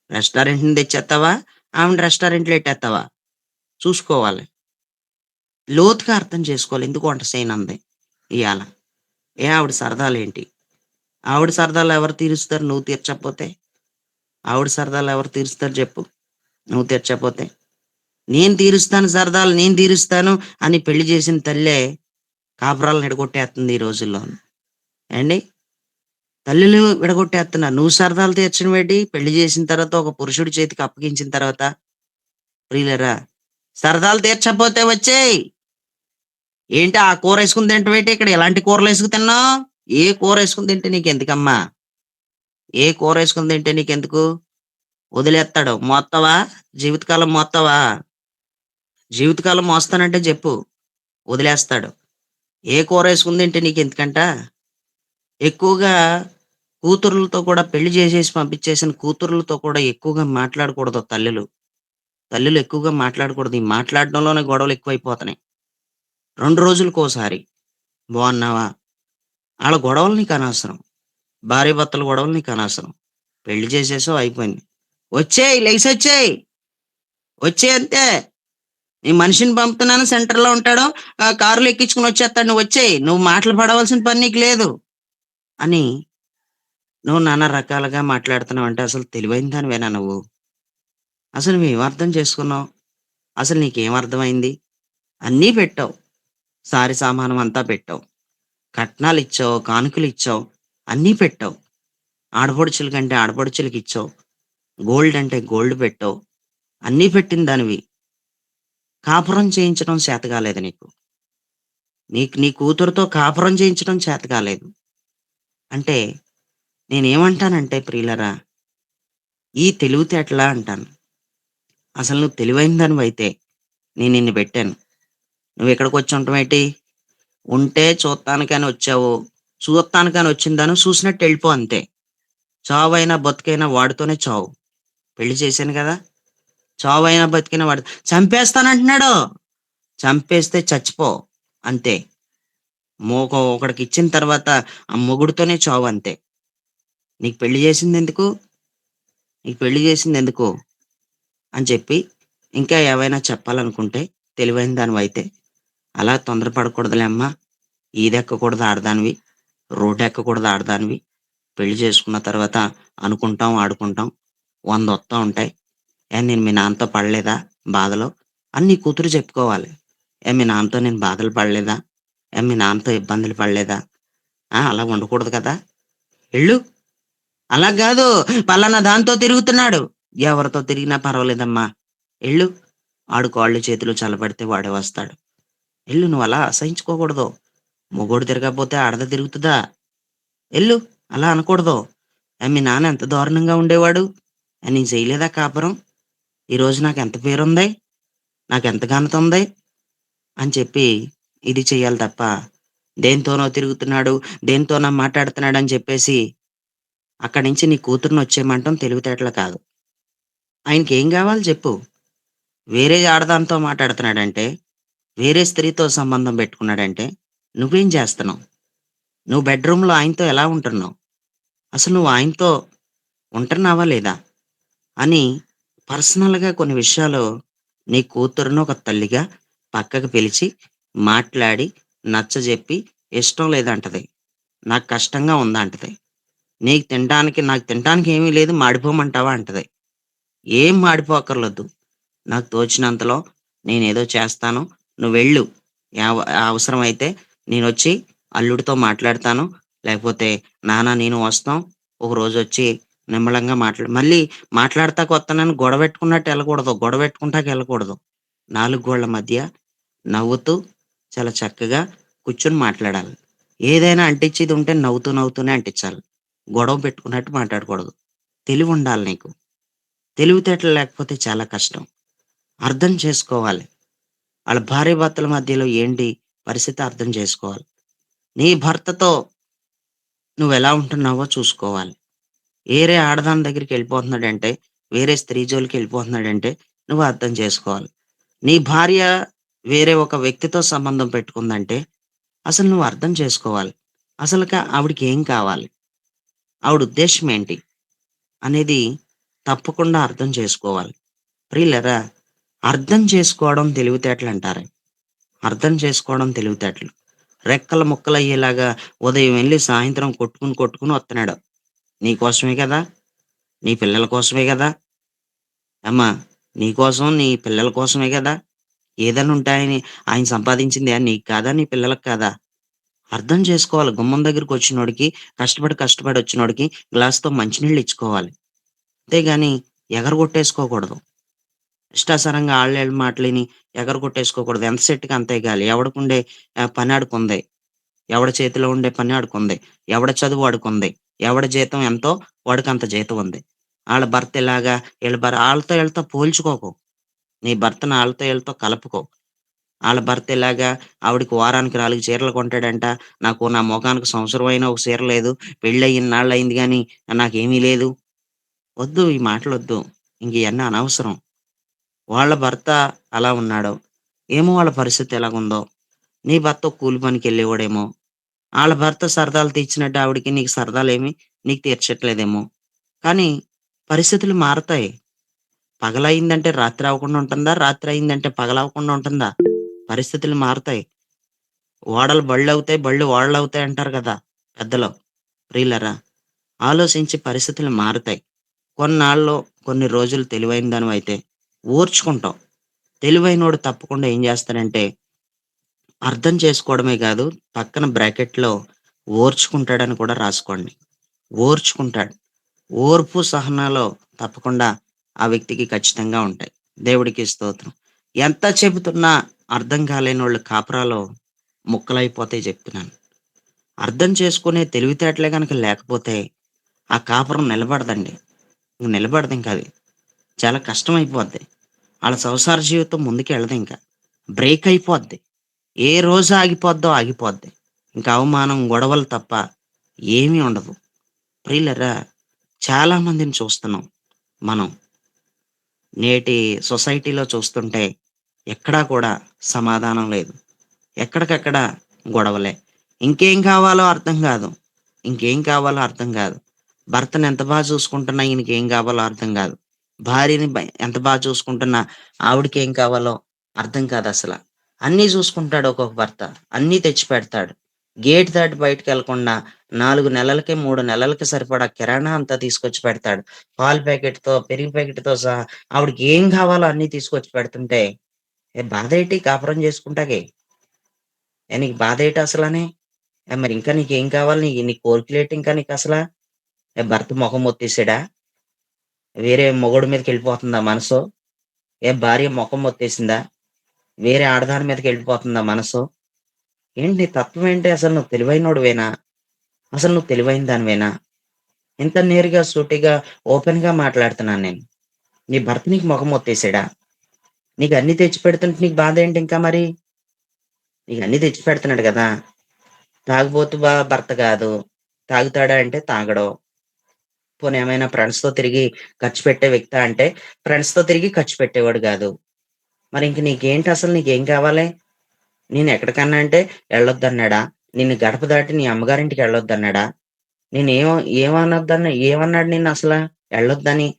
రెస్టారెంట్‌ని తెచ్చేత్తావా? ఆవిడని రెస్టారెంట్‌లో ఎట్టేత్తావా? చూసుకోవాలి. లోతుగా అర్థం చేసుకోవాలి. ఎందుకు వంట చేయనంది ఇయాల. ఆవిడ సరదాలేంటి? ఆవిడ సరదాలు ఎవరు తీరుస్తారు నువ్వు తీర్చకపోతే? ఆవిడ సరదాలు ఎవరు తీరుస్తారు జెప్పు? నువ్వు తీర్చకపోతే? నేను తీరుస్తాను సరదాలు, నేను తీరుస్తాను అని పెళ్లి చేసిన తల్లే కాపురాలను విడగొట్టేత్తుంది ఈ రోజుల్లో. ఏండి? తల్లులు విడగొట్టేస్తున్నారు. నువ్వు సరదాలు తీర్చడమేటి? పెళ్లి చేసిన తర్వాత ఒక పురుషుడి చేతికి అప్పగించిన తర్వాత ప్రియులారా, సరదాలు తీర్చకపోతే వచ్చేయి. ఏంటి ఆ కూరేసుకొని తింటవేంటి? ఇక్కడ ఎలాంటి కూరలేసుకు తిన్నావు? ఏ కూరేసుకొని తింటే నీకెందుకమ్మా? ఏ కూరేసుకొని తింటే నీకెందుకు? వదిలేత్తాడు. మోత్తావా? జీవితకాలం మోత్తావా? జీవితకాలం మోస్తానంటే జెప్పు. వదిలేస్తాడు. ఏ కూరేసుకొని తింటే నీకెందుకంట? ఎక్కువగా కూతుర్లతో కూడా పెళ్లి చేసేసి పంపించేసిన కూతుర్లతో కూడా ఎక్కువగా మాట్లాడకూడదు తల్లులు. తల్లులు ఎక్కువగా మాట్లాడకూడదు. ఈ మాట్లాడడంలోనే గొడవలు ఎక్కువైపోతున్నాయి. 2 రోజులకోసారి బాగున్నావా? ఆళ్ళ గొడవలు నీకనవసరం. భార్యాభర్తల గొడవలు నీకనవసరం. పెళ్లి చేసేసావు అయిపోయింది. "ఒచ్చేయి లెగిసొచ్చేయి. ఒచ్చేయి అంతే. నేను మనిషిని పంపుతున్నాను సెంటర్‌లో ఉంటాడు. కారులో ఎక్కించుకొని వచ్చేత్తాడు. నువ్వొచ్చేయి. నువ్వు మాటలు పడవలసిన పని నీకు లేదు" అని నువ్వు నానా రకాలుగా మాట్లాడుతున్నావంటే అసలు తెలివైన దానివేనా నువ్వు? అసలు నువ్వేం అర్థం చేసుకున్నావు? అసలు నీకేం అర్థమైంది? అన్నీ పెట్టావు. సారి సామానం అంతా పెట్టావు. కట్నాలిచ్చావు, కానుకలిచ్చావు, అన్నీ పెట్టావు. ఆడపడుచుల కంటే ఆడపడుచులకిచ్చావు. గోల్డ్ అంటే గోల్డ్ పెట్టావు. అన్నీ పెట్టిన దానివి. కాపురం చేయించడం చేత కాలేదు నీకు. నీకు నీ కూతురుతో కాపురం చేయించడం చేత కాలేదు. అంటే నేనేమంటానంటే ప్రియులరా, ఈ తెలివితేటలా అంటాను. అసలు నువ్వు తెలివైన దానివైతే నేను నిన్ను పెట్టాను. నువ్విక్కడికొచ్చి ఉండటమేటి? ఉంటే చూత్తానికని వచ్చావు. చూత్తానికని వచ్చిన చూసినట్టు ఎళ్ళిపో అంతే. చావైనా, బతుకైనా వాడితోనే చావు. పెళ్లి చేశాను గదా! చావైనా, బతికినా వాడితో చంపేస్తానంటున్నాడు. చంపేస్తే చచ్చిపో అంతే. ఒకడికిచ్చిన తర్వాత ఆ మొగుడితోనే చావు అంతే. నీకు పెళ్లి చేసిందెందుకు? నీకు పెళ్లి చేసిందెందుకు? అని చెప్పి ఇంకా ఏవైనా చెప్పాలనుకుంటే తెలివైన దానివైతే, అలా తొందరపడకూడదులే అమ్మా! ఈదెక్కకూడదు ఆడదానివి. రోడ్డెక్కకూడదు ఆడదానివి. పెళ్లి చేసుకున్న తర్వాత అనుకుంటాం, ఆడుకుంటాం. 100 వస్తా ఉంటాయి. నేను మీ నాన్నతో పడలేదా బాధలు? అని నీ కూతురు చెప్పుకోవాలి. మీ నాన్నతో నేను బాధలు పడలేదా? మీ నాన్నతో ఇబ్బందులు పడలేదా? అలా ఉండకూడదు కదా! ఎళ్ళు. అలా గాదు. పలానా దాంతో తిరుగుతున్నాడు. ఎవరితో తిరిగినా పర్వాలేదమ్మా. ఎళ్ళు. ఆడు కాళ్ళు, చేతులు చల్లబడితే వాడే వస్తాడు. ఎళ్ళు నువ్వలా అసహించుకోకూడదు. మొగోడు తిరగకపోతే ఆడది తిరుగుతదా? ఎళ్ళు. అలా అనకూడదు. మీ నాన్న ఎంత దారుణంగా ఉండేవాడు? నేను చేయలేదా కాపురం? ఈరోజు నాకెంత పేరుంది? నాకెంత ఘనతుంది? అని చెప్పి ఇది చెయ్యాలి తప్ప, దేనితోనో తిరుగుతున్నాడు, దేనితోనో మాట్లాడుతున్నాడని చెప్పేసి, అక్కడి నుంచి నీ కూతురినొచ్చేయమంటం తెలివితేటలు కాదు. ఆయనకేం గావాలి చెప్పు? వేరే ఆడదానితో మాట్లాడుతున్నాడంటే, వేరే స్త్రీతో సంబంధం పెట్టుకున్నాడంటే, నువ్వేం చేస్తన్నావు? నువ్వు బెడ్‌రూమ్‌లో ఆయనతో ఎలా ఉంటున్నావు? అసలు నువ్వు ఆయనతో ఉంటున్నావా లేదా? అని పర్సనల్‌గా కొన్ని విషయాలు నీ కూతురును ఒక తల్లిగా పక్కకు పిలిచి, మాట్లాడి, నచ్చజెప్పి, ఇష్టం లేదంటది. నాకు కష్టంగా ఉందంటది. నాకు తినటానికి ఏమీ లేదు మాడిపోమంటావా అంటది. ఏం మాడిపోక్కర్లేదు. నాకు తోచినంతలో నేనేదో చేస్తాను. నువ్వెళ్ళు. యావ అవసరమైతే నేనొచ్చి అల్లుడితో మాట్లాడతాను. లేకపోతే నాన్న నేను వస్తాం. ఒకరోజొచ్చి నిమ్మళంగా మళ్ళీ మాట్లాడతాకొత్తానని గొడవెట్టుకున్నట్టు ఎళ్ళకూడదు. గొడవెట్టుకుంటాకెళ్ళకూడదు. 4 గోళ్ల మధ్య నవ్వుతూ చాలా చక్కగా కూర్చొని మాట్లాడాలి. ఏదైనా అంటిచ్చేది ఉంటే నవ్వుతూ నవ్వుతూనే అంటిచ్చాలి. గొడవ పెట్టుకున్నట్టు మాట్లాడకూడదు. తెలివుండాలి నీకు. తెలివితేటలు లేకపోతే చాలా కష్టం. అర్థం చేసుకోవాలి. ఆళ్ళ భార్యాభర్తల మధ్యలో ఏంటి పరిస్థితి అర్థం చేసుకోవాలి. నీ భర్తతో నువ్వెలా ఉంటున్నావో చూసుకోవాలి. వేరే ఆడదాని దగ్గరికెళ్ళిపోతున్నాడంటే, వేరే స్త్రీ జోలికెళ్ళిపోతున్నాడంటే నువ్వు అర్థం చేసుకోవాలి. నీ భార్య వేరే ఒక వ్యక్తితో సంబంధం పెట్టుకుందంటే అసలు నువ్వు అర్థం చేసుకోవాలి. ఆవిడకేం కావాలి? ఆవిడ ఉద్దేశ్యం ఏంటి? అనేది తప్పకుండా అర్థం చేసుకోవాలి. ప్రియులారా! అర్థం చేసుకోవడం తెలివితేటలంటారు. అర్థం చేసుకోవడం తెలివితేటలు. రెక్కలు ముక్కలయ్యేలాగా ఉదయం వెళ్లి సాయంత్రం కొట్టుకొని, కొట్టుకొని వత్తన్నాడు. నీ కోసమే గదా! నీ పిల్లల కోసమే గదా! ఏమ్మా! నీ కోసం, నీ పిల్లల కోసమే గదా! ఏదైనా ఉంటే ఆయన సంపాదించింది నీకు కాదా? నీ పిల్లలకి కాదా? అర్థం చేసుకోవాలి. గుమ్మం దగ్గరకొచ్చినోడికి కష్టపడొచ్చినోడికి గ్లాస్‌తో మంచినీళ్ళు ఇచ్చుకోవాలి. అంతేగాని ఎగరగొట్టేసుకోకూడదు. ఇష్టాసారంగా ఆళ్ళీళ్ళ మాటలిని ఎగరగొట్టేసుకోకూడదు. ఎంత సెట్టికి అంతే గాలి. ఎవడికుండే పని ఆడికుంది. ఎవడి చేతిలో ఉండే పని ఆడికుంది. ఎవడి చదువు వాడికుంది. ఎవడి జీతం ఎంతో వాడికంత జీతం ఉంది. ఆళ్ళ భర్త ఇలాగా, ఆళ్ళతో ఈళ్ళతో పోల్చుకోకు. నీ భర్తను ఆళ్ళతో ఈళ్ళతో కలుపుకో. ఆళ్ళ భర్త ఇలాగా ఆవిడకి వారానికి 4 చీరలు కొంటాడంట. నా మొఖానికి సంవత్సరం అయినా ఒక చీర లేదు. పెళ్లయ్యి ఇన్నాళ్ళయింది గానీ నాకేమీ లేదు. వద్దు ఈ మాటలొద్దు. ఇంకియన్నీ అనవసరం. వాళ్ళ భర్త అలా ఉన్నాడో, ఏమో వాళ్ళ పరిస్థితి ఎలాగుందో. నీ భర్త ఒక కూలి పనికెళ్ళేవాడేమో. ఆళ్ళ భర్త సరదాలు తీర్చినట్టు ఆవిడకి నీకు సరదాలేమి నీకు తీర్చట్లేదేమో. కానీ పరిస్థితులు మారతాయి. పగలయిందంటే రాత్రి అవ్వకుండా ఉంటుందా? రాత్రి అయిందంటే పగలవ్వకుండా ఉంటుందా? పరిస్థితులు మారతాయి. ఓడలు బళ్ళవుతాయి, బళ్ళు ఓడలవుతాయి అంటారు గదా! పెద్దలు. ప్రియులారా! ఆలోచించి పరిస్థితులు మారతాయి. కొన్నాళ్ళు, కొన్ని రోజులు తెలివైన దానివైతే ఓర్చుకుంటావు. తెలివైనోడు తప్పకుండా ఏం జేస్తాడంటే, అర్థం చేసుకోవడమే గాదు, పక్కన బ్రాకెట్‌లో ఓర్చుకుంటాడని కూడా రాసుకోండి. ఓర్చుకుంటాడు. ఓర్పు, సహనాలు తప్పకుండా ఆ వ్యక్తికి ఖచ్చితంగా ఉంటాయి. దేవుడికి స్తోత్రం. ఎంత చెబుతున్నా అర్థం కాలేనోళ్ళు కాపురాలో ముక్కలైపోతాయి చెప్తున్నాను. అర్థం చేసుకునే తెలివితేటలే గనక లేకపోతే ఆ కాపురం నిలబడదండి. నిలబడదింక అది. చాలా కష్టమైపోద్ది. ఆళ్ళ సంసార జీవితం ముందుకెళ్ళదింక. బ్రేక్ అయిపోద్ది. ఏ రోజు ఆగిపోద్దో ఆగిపోద్ది. ఇంక అవమానం, గొడవలు తప్ప ఏమీ ఉండదు. ప్రియులారా, చాలా మందిని చూస్తున్నాం మనం. నేటి సొసైటీలో చూస్తుంటే ఎక్కడా కూడా సమాధానం లేదు. ఎక్కడికక్కడ గొడవలే. ఇంకేం కావాలో అర్థం గాదు. ఇంకేం కావాలో అర్థం గాదు. భర్తను ఎంత చూసుకుంటున్నా ఈయనకేం కావాలో అర్థం గాదు. భార్యని ఎంత చూసుకుంటున్నా ఆవిడకేం కావాలో అర్థం కాదసల. అన్నీ చూసుకుంటాడు ఒక్కొక్క భర్త. అన్నీ తెచ్చిపెడతాడు. గేట్ దాటి బయటికెళ్ళకుండా 4 నెలలకి, 3 నెలలకి సరిపడా కిరాణా అంతా తీసుకొచ్చి పెడతాడు. పాలు ప్యాకెట్‌తో, పెరుగు ప్యాకెట్‌తో సహా ఆవిడకి ఏం కావాలో అన్నీ తీసుకొచ్చి పెడుతుంటే, ఏ బాధేటి కాపురం చేసుకుంటాకి? నీకు బాధేటి అసలని? మరి ఇంకా నీకేం కావాలి? నీ కోరికలేటి ఇంకా నీకసల? భర్త మొఖం మొత్తేసాడా? వేరే మొగోడి మీదకెళ్ళిపోతుందా మనసు? భార్య మొఖం మొత్తేసిందా? వేరే ఆడదాని మీదకెళ్ళిపోతుందా మనసు? ఏంటి నీ తత్వం ఏంటి? అసలు నువ్వు తెలివైనోడివేనా? అసలు నువ్వు తెలివైన దానివేనా? ఇంత నేరుగా, సూటిగా, ఓపెన్‌గా మాట్లాడుతున్నాను నేను. నీ భర్త నీకు మొఖం మొత్తేసాడా? నీకన్నీ తెచ్చిపెడుతుంటే నీకు బాధేంటి ఇంకా మరి? నీకన్నీ తెచ్చిపెడుతున్నాడు గదా! తాగుబోతు భర్త గాదు. తాగుతాడా అంటే తాగడు. పోనీ ఏమైనా ఫ్రెండ్స్‌తో తిరిగి ఖర్చు పెట్టే వ్యక్తా అంటే, ఫ్రెండ్స్‌తో తిరిగి ఖర్చు పెట్టేవాడు గాదు. మరింక నీకేంటసలు నీకేం కావాలి? నేనెక్కడికన్నా అంటే ఎళ్ళొద్దన్నాడా? నిన్ను గడప దాటి నీ అమ్మగారింటికెళ్ళొద్దన్నాడా? నేనేం ఏమన్నాడు నిన్నసల ఎళ్ళొద్దని?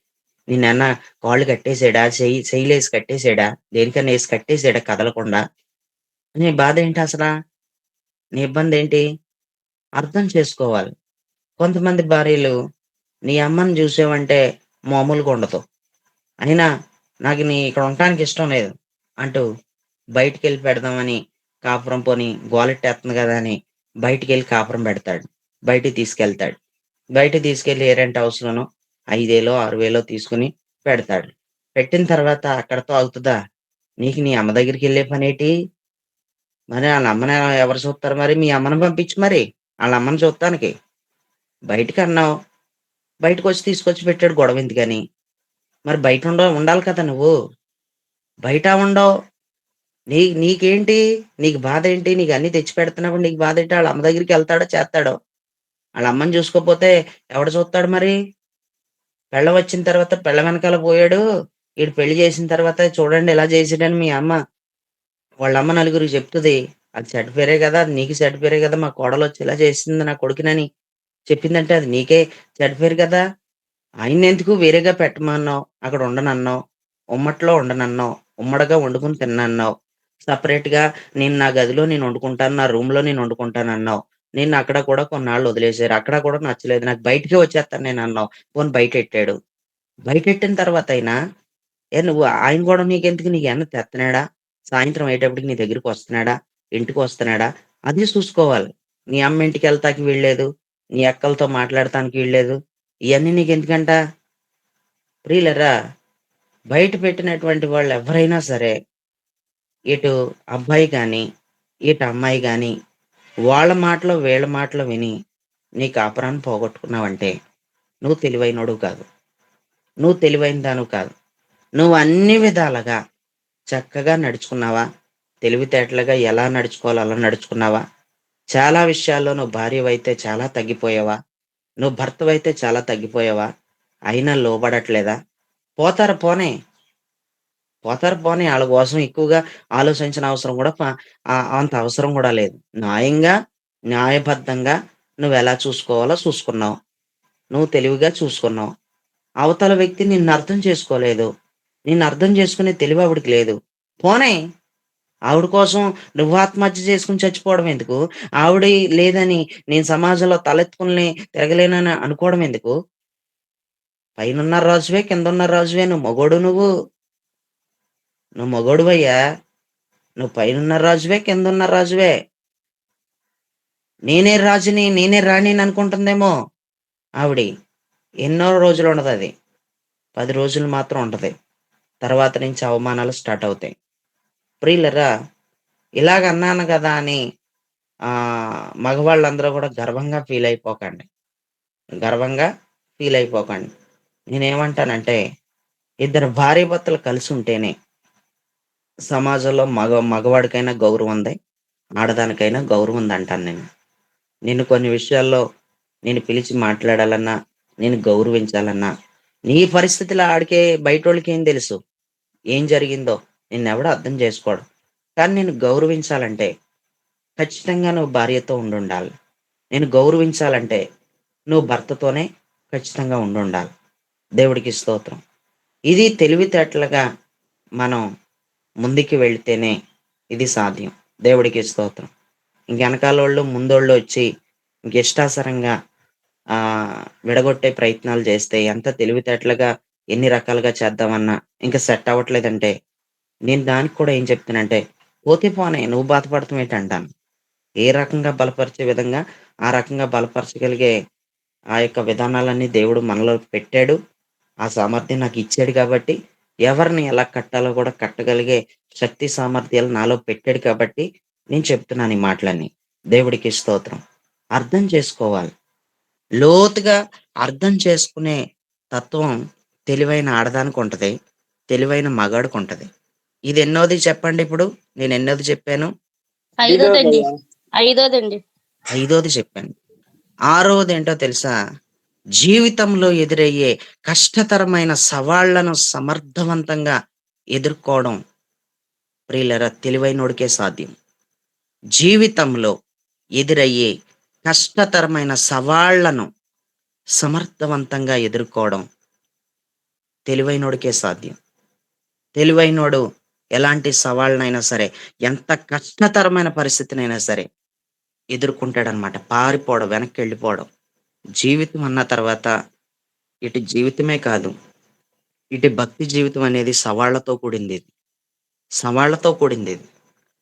నిన్నేమన్నా కాళ్ళు కట్టేసాడా? చెయ్యిలేసి కట్టేసాడా? దేనికన్నా ఏసి కట్టేసాడా కదలకుండా? నీ బాధేంటసలా? నీ ఇబ్బందేంటి? అర్థం చేసుకోవాలి. కొంతమంది భార్యలు, నీ అమ్మని జూసావంటే మామూలుగా ఉండదు. అయినా నాకు ఇక్కడ ఉండటానికి ఇష్టం లేదు అంటూ బయటికెళ్ళి పెడదామని కాపురం పోని గోలెట్టేత్తంది గదా అని బయటికెళ్ళి కాపురం పెడతాడు. బయటికి తీసుకెళ్తాడు. బయటికి తీసుకెళ్ళి ఏ రెంట్ హౌస్‌లోనో 5,000 6,000 తీసుకొని పెడతాడు. పెట్టిన తర్వాత అక్కడితో ఆగుతదా? నీకు నీ అమ్మ దగ్గరికెళ్ళే పనేటి? మరి ఆళ్ళ అమ్మని ఎవరు చూత్తారు మరి? మీ అమ్మని పంపించు మరి. ఆళ్ళ అమ్మని చూత్తానికి. బయటికన్నావు. బయటకొచ్చి తీసుకొచ్చి పెట్టాడు గొడవెందుకని. మరి ఉండాలి కదా నువ్వు. బయట ఉండవు. నీకేంటి? నీకు బాధేంటి? నీకన్నీ తెచ్చిపెడుతున్నప్పుడు నీకు బాధేంటి? ఆళ్ళ అమ్మ దగ్గరికెళ్తాడో, చేత్తాడో. ఆళ్ళ అమ్మని చూసుకోపోతే ఎవడు చూత్తాడు మరి? పెళ్ళాం వచ్చిన తర్వాత పెళ్ళాం వెనకాల పోయాడు. ఈడు పెళ్లి చేసిన తర్వాత చూడండి ఇలా చేసాడని మీ అమ్మ వాళ్ళమ్మ నలుగురికి చెప్తది. అది చెడ్డ పేరే గదా! అది నీకు చెడ్డ పేరే గదా! మా కోడలొచ్చి ఇలా చేసింది నా కొడుకునని చెప్పిందంటే అది నీకే చెడ్డ పేరు గదా! ఆయన్నెందుకు వేరేగా పెట్టమన్నావు. అక్కడ ఉండనన్నావు. ఉమ్మట్లో ఉండనన్నావు. ఉమ్మడిగా వండుకొని తిననన్నావు. సెపరేట్‌గా నా గదిలో నేను వండుకుంటాను. నా రూమ్‌లో నేను వండుకుంటానన్నావు. నిన్నక్కడ కూడా కొన్నాళ్ళు వదిలేసారు. అక్కడ కూడా నచ్చలేదు. నాకు బయటికే వచ్చేత్తాను నేనన్నావు. పోనీ బయటెట్టాడు. బయటెట్టిన తర్వాతైనా నువ్వు ఆయన గొడవ నీకెందుకు? నీకేమన్నా తెత్తన్నాడా? సాయంత్రం అయ్యేటప్పటికి నీ దగ్గరికొస్తున్నాడా? ఇంటికొస్తున్నాడా? అది చూసుకోవాలి. నీ అమ్మ ఇంటికెళ్తాకి వీల్లేదు. నీ అక్కలతో మాట్లాడటానికి వీల్లేదు. ఇయన్నీ నీకెందుకంట? ప్రియులారా, బయట పెట్టినటువంటి వాళ్ళెవ్వరైనా సరే, ఇటు అబ్బాయి గాని, ఇటు అమ్మాయి గాని, వాళ్ళ మాటలు, వీళ్ళ మాటలు విని, నీ కాపురాన్ని పోగొట్టుకున్నావంటే, నువ్వు తెలివైనోడివి కాదు. నువ్వు తెలివైన దానివి కాదు. నువ్వు అన్ని విధాలుగా చక్కగా నడుచుకున్నావా? తెలివితేటలుగా ఎలా నడుచుకోవాలో అలా నడుచుకున్నావా? చాలా విషయాల్లో నువ్వు భార్యవైతే చాలా తగ్గిపోయావా? నువ్వు భర్తవైతే చాలా తగ్గిపోయావా? అయినా లోబడట్లేదా? పోతారు పోనీ. పోతారు పోనీ. ఆళ్ళ కోసం ఎక్కువగా ఆలోచించిన అవసరం గూడా అంత అవసరం గూడా లేదు. న్యాయంగా, న్యాయబద్ధంగా నువ్వెలా చూసుకోవాలో చూసుకున్నావు. నువ్వు తెలివిగా చూసుకున్నావు. అవతల వ్యక్తి నిన్నర్థం చేసుకోలేదు. నిన్నర్థం చేసుకునే తెలివి ఆవిడకి లేదు. పోనీ ఆవిడ కోసం నువ్వు ఆత్మహత్య చేసుకొని చచ్చిపోవడం ఎందుకు? ఆవిడ లేదని నేను సమాజంలో తలెత్తుకొని తిరగలేనని అనుకోవడం ఎందుకు? పైనున్న రాజువే, కిందున్న రాజువే. నువ్వు మగోడు నువ్వు. నువ్వు మగోడివయ్యా. నువ్వు పైనున్న రాజువే, కిందున్న రాజువే. నేనే రాజుని, నేనే రాణిని అనుకుంటుందేమో ఆవిడి. ఎన్నో రోజులుండదది. 10 రోజులు మాత్రం ఉంటది. తర్వాత నుంచి అవమానాలు స్టార్ట్ అవుతాయి. ప్రియులరా, ఇలాగన్నాను గదా అని మగవాళ్ళందరూ గూడా గర్వంగా ఫీల్ అయిపోకండి. గర్వంగా ఫీల్ అయిపోకండి. నేనేమంటానంటే, ఇద్దరు భార్యాభర్తలు కలిసుంటేనే సమాజంలో మగవాడికైనా గౌరవం ఉంది. ఆడదానికైనా గౌరవం ఉందంటాను నేను. నిన్ను కొన్ని విషయాల్లో నేను పిలిచి మాట్లాడాలన్నా, నేను గౌరవించాలన్నా, నీ పరిస్థితులు ఆడికే బయటోళ్ళకేం తెలుసు? ఏం జరిగిందో? నిన్నెవడు అర్థం చేసుకోడు. కానీ నిన్ను గౌరవించాలంటే ఖచ్చితంగా నువ్వు భార్యతో ఉండుండాలి. నేను గౌరవించాలంటే నువ్వు భర్తతోనే ఖచ్చితంగా ఉండుండాలి. దేవుడికి స్తోత్రం. ఇది తెలివితేటలుగా మనం ముందుకు వెళితేనే ఇది సాధ్యం. దేవుడికి స్తోత్రం. ఇంకెనకాలోళ్ళు, ముందోళ్ళు వచ్చి ఇంకిష్టాసారంగా విడగొట్టే ప్రయత్నాలు చేస్తే ఎంత తెలివితేటలుగా ఎన్ని రకాలుగా చేద్దామన్నా ఇంక సెట్ అవ్వట్లేదంటే, నేను దానికి కూడా ఏం చెప్తానంటే, పోతే పోనీ నువ్వు బాధపడటం ఏంటంటాను. ఏ రకంగా బలపరిచే విధంగా, ఆ రకంగా బలపరచగలిగే ఆ యొక్క విధానాలన్నీ దేవుడు మనలో పెట్టాడు. ఆ సామర్థ్యం నాకిచ్చాడు కాబట్టి, ఎవరిని ఎలా కట్టాలో కూడా కట్టగలిగే శక్తి, సామర్థ్యాలు నాలో పెట్టాడు కాబట్టి, నేను చెప్తున్నాను ఈ మాటలన్నీ. దేవుడికి స్తోత్రం. అర్థం చేసుకోవాలి. లోతుగా అర్థం చేసుకునే తత్వం తెలివైన ఆడదానికుంటది. తెలివైన మగాడికుంటది. ఇది ఎన్నోది చెప్పండిప్పుడు? నేను ఎన్నోది చెప్పాను? ఐదోదండి. ఐదోదండి. ఐదోది చెప్పాను. ఆరోదేంటో తెలుసా? జీవితంలో ఎదురయ్యే కష్టతరమైన సవాళ్లను సమర్థవంతంగా ఎదుర్కోవడం ప్రియులారా తెలివైనోడికే సాధ్యం. జీవితంలో ఎదురయ్యే కష్టతరమైన సవాళ్లను సమర్థవంతంగా ఎదుర్కోవడం తెలివైనోడికే సాధ్యం. తెలివైనోడు ఎలాంటి సవాళ్ళనైనా సరే, ఎంత కష్టతరమైన పరిస్థితినైనా సరే ఎదుర్కొంటాడనమాట. పారిపోవడం, వెనక్కెళ్ళిపోవడం. జీవితం అన్న తర్వాత ఇటు జీవితమే కాదు, ఇటు భక్తి జీవితం అనేది సవాళ్లతో కూడిందిది. సవాళ్లతో కూడిందిది.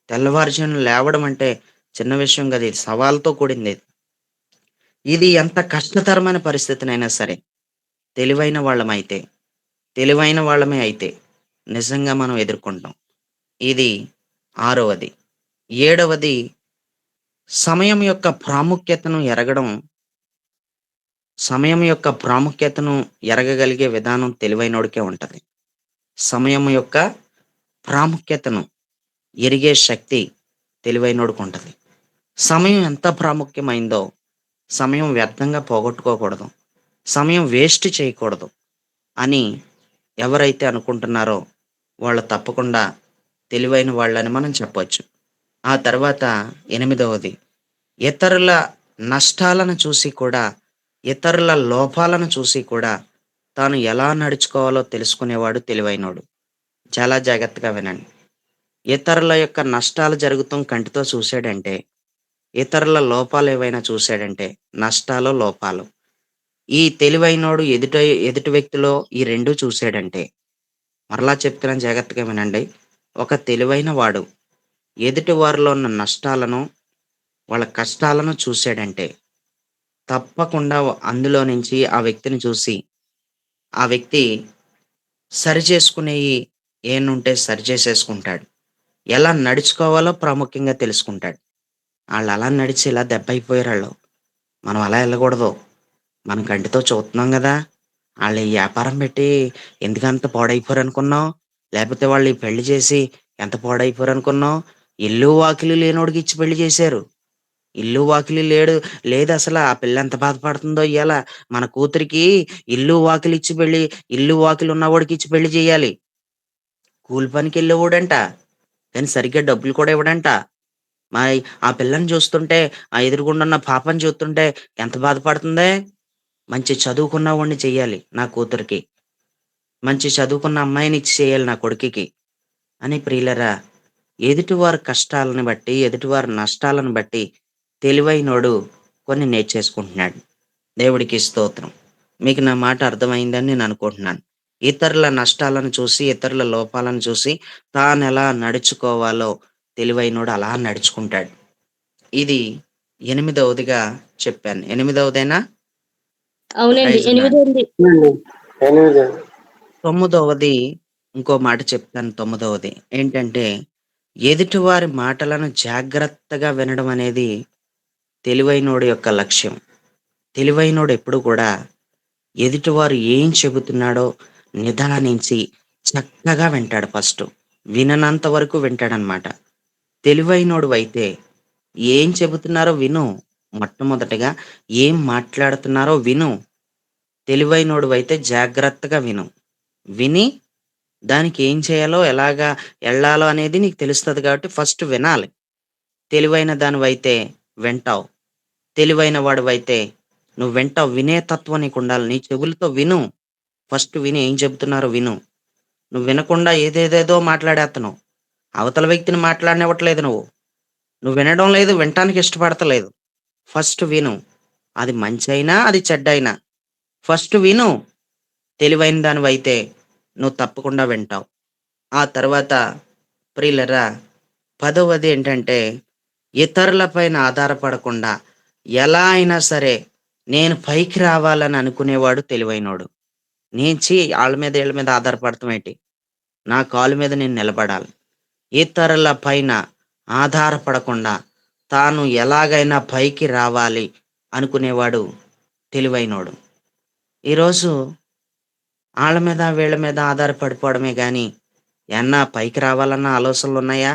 తెల్లవారుజామున లేవడం అంటే చిన్న విషయం కాదు. ఇది సవాలుతో కూడిందిది. ఇది ఎంత కష్టతరమైన పరిస్థితినైనా సరే, తెలివైన వాళ్ళమైతే, తెలివైన వాళ్ళమే అయితే నిజంగా మనం ఎదుర్కొంటాం. ఇది ఆరవది. ఏడవది సమయం యొక్క ప్రాముఖ్యతను ఎరగడం. సమయం యొక్క ప్రాముఖ్యతను ఎరగగలిగే విధానం తెలివైనోడికే ఉంటది. సమయం యొక్క ప్రాముఖ్యతను ఎరిగే శక్తి తెలివైనోడికుంటది. సమయం ఎంత ప్రాముఖ్యమైందో, సమయం వ్యర్థంగా పోగొట్టుకోకూడదు. సమయం వేస్ట్ చేయకూడదు అని ఎవరైతే అనుకుంటున్నారో, వాళ్ళు తప్పకుండా తెలివైన వాళ్ళని మనం చెప్పొచ్చు. ఆ తర్వాత ఎనిమిదవది, ఇతరుల నష్టాలను చూసి కూడా, ఇతరుల లోపాలను చూసి కూడా, తాను ఎలా నడుచుకోవాలో తెలుసుకునేవాడు తెలివైనోడు. చాలా జాగ్రత్తగా వినండి. ఇతరుల యొక్క నష్టాలు జరుగుతాం కంటితో చూసాడంటే, ఇతరుల లోపాలేవైనా చూసాడంటే, నష్టాలో, లోపాలు. ఈ తెలివైనోడు ఎదుటి వ్యక్తిలో ఈ 2 చూసాడంటే, మరలా చెప్తున్నాను జాగ్రత్తగా వినండి. ఒక తెలివైన వాడు ఎదుటి వారిలో ఉన్న నష్టాలను, వాళ్ళ కష్టాలను చూసాడంటే, తప్పకుండా అందులో నుంచి ఆ వ్యక్తిని చూసి, ఆ వ్యక్తి సరిచేసుకునేయి ఏన్నుంటే సరిచేసేసుకుంటాడు. ఎలా నడుచుకోవాలో ప్రాముఖ్యంగా తెలుసుకుంటాడు. ఆళ్ళలా నడిచి ఇలా దెబ్బయిపోయారాళ్ళు. మనం అలా ఎళ్ళకూడదు. మనం కంటితో చూత్తున్నాం గదా! ఆళ్ళు ఈ యాపారం పెట్టి ఎందుకంత పాడైపోయారనుకున్నావు? లేపోతే వాళ్ళు ఈ పెళ్లి చేసి ఎంత పాడైపోయారనుకున్నావు? ఇల్లు, వాకిలి లేనోడికి ఇచ్చి పెళ్లి చేశారు. ఇల్లు, వాకిలి లేదసల. ఆ పిల్లెంత బాధపడుతుందో ఇయ్యాల. మన కూతురికి ఇల్లు, వాకిలిచ్చి పెళ్లి ఇల్లు, వాకిలున్నవాడికిచ్చి పెళ్లి జేయాలి. కూలి పనికెళ్ళేవోడంట. కానీ సరిగ్గా డబ్బులు కూడా ఇవ్వడంట. మరి ఆ పిల్లని చూస్తుంటే, ఆ ఎదురుగుండున్న పాపని చూస్తుంటే ఎంత బాధపడుతుందే? మంచి చదువుకున్నవాడిని చెయ్యాలి నా కూతురికి. మంచి చదువుకున్న అమ్మాయినిచ్చి చేయాలి నా కొడుకుకి అని ప్రియులరా, ఎదుటివారి కష్టాలను బట్టి, ఎదుటివారి నష్టాలను బట్టి తెలివైనోడు కొన్ని నేర్చేసుకుంటున్నాడు. దేవుడికి స్తోత్రం. మీకు నా మాట అర్థమైందని నేను అనుకుంటున్నాను. ఇతరుల నష్టాలను చూసి, ఇతరుల లోపాలను చూసి తానెలా నడుచుకోవాలో తెలివైనోడు అలా నడుచుకుంటాడు. ఇది ఎనిమిదవదిగా చెప్పాను. ఎనిమిదవదేనా? అవునండి. Praise lord. 8 ఉంది. హ్మ్. 8 తొమ్మిదవది ఇంకో మాట చెప్తాను తొమ్మిదవది. ఏంటంటే, ఎదుటివారి మాటలను జాగ్రత్తగా వినడం అనేది తెలివైనోడి యొక్క లక్ష్యం. తెలివైనోడు ఎప్పుడు కూడా ఎదుటివారు ఏం చెబుతున్నాడో నిదానించి చక్కగా వింటాడు ఫస్టు. విననంత వరకు వింటాడనమాట. తెలివైనోడివైతే ఏం చెబుతున్నారో విను. మొట్టమొదటగా ఏం మాట్లాడుతున్నారో విను. తెలివైనోడివైతే జాగ్రత్తగా విను. విని దానికి ఏం చేయాలో, ఎలాగా ఎళ్ళాలో అనేది నీకు తెలుస్తది కాబట్టి ఫస్ట్ వినాలి. తెలివైన దానివైతే వింటావు. తెలివైన వాడివైతే నువ్వు వింటావు. వినే తత్వం నీకుండాలి. నీ చెవులతో విను. ఫస్ట్ విని ఏం చెప్తున్నారో విను. నువ్వు వినకుండా ఏదేదేదో మాట్లాడేత్తన్నావు. అవతల వ్యక్తిని మాట్లాడనివ్వట్లేదు నువ్వు. నువ్వు వినడం లేదు, వినటానికి ఇష్టపడతలేదు. ఫస్ట్ విను. అది మంచైనా, అది చెడ్డైనా. ఫస్ట్ విను. తెలివైన దానివైతే నువ్వు తప్పకుండా వింటావు. ఆ తర్వాత ప్రియులరా, పదవది ఏంటంటే, ఇతరుల పైన ఆధారపడకుండా ఎలా అయినా సరే నేను పైకి రావాలని అనుకునేవాడు తెలివైనోడు. నేను ఆళ్ళ మీద ఈళ్ళ మీద ఆధారపడటం ఏంటి? నా కాలు మీద నేను నిలబడాలి. ఇతరుల పైన ఆధారపడకుండా తాను ఎలాగైనా పైకి రావాలి అనుకునేవాడు తెలివైనోడు. ఈరోజు ఆళ్ళ మీద, వీళ్ళ మీద ఆధారపడిపోవడమే గాని, ఏమన్నా పైకి రావాలన్న ఆలోచనలున్నాయా?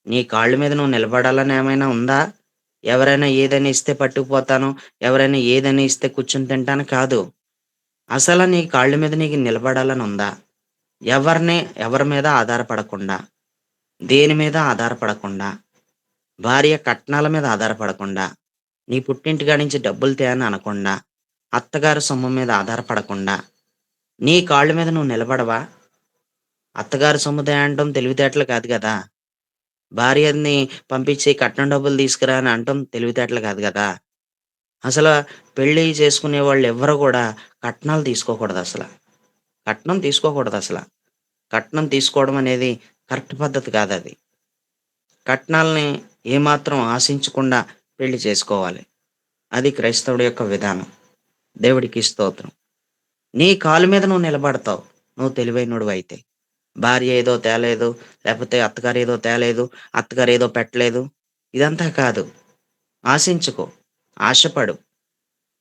నీ కాళ్ళ మీద నువ్వు నిలబడాలని ఏమైనా ఉందా? ఎవరైనా ఏదైనా ఇస్తే పట్టుకుపోతాను, ఎవరైనా ఏదైనా ఇస్తే కూర్చొని తింటాను కాదు. అసల నీ కాళ్ళ మీద నీకు నిలబడాలని ఉందా? ఎవరి మీద ఆధారపడకుండా, దేని మీద ఆధారపడకుండా, భార్య కట్నాల మీద ఆధారపడకుండా, నీ పుట్టింటి కాడ నుంచి డబ్బులు తే అని అనకుండా, అత్తగారి సొమ్ము మీద ఆధారపడకుండా, నీ కాళ్ళ మీద నువ్వు నిలబడవా? అత్తగారి సొమ్ము తే అనటం తెలివితేటలు కాదు గదా! భార్యని పంపించి కట్నం డబ్బులు తీసుకురా అని అనటం తెలివితేటలు కాదు గదా! అసల పెళ్లి చేసుకునే వాళ్ళెవ్వరు గూడా కట్నాలు తీసుకోకూడదసల. కట్నం తీసుకోకూడదసల. కట్నం తీసుకోవడం అనేది కరెక్ట్ పద్ధతి కాదది. కట్నాల్ని ఏమాత్రం ఆశించకుండా పెళ్లి చేసుకోవాలి. అది క్రైస్తవుడి యొక్క విధానం. దేవుడికి స్తోత్రం. నీ కాలు మీద నువ్వు నిలబడతావు. నువ్వు తెలివైనోడివైతే. భార్య ఏదో తేలేదు, లేపోతే అత్తగారు ఏదో తేలేదు, అత్తగారు ఏదో పెట్టలేదు. ఇదంతా కాదు. ఆశించకు. ఆశపడు.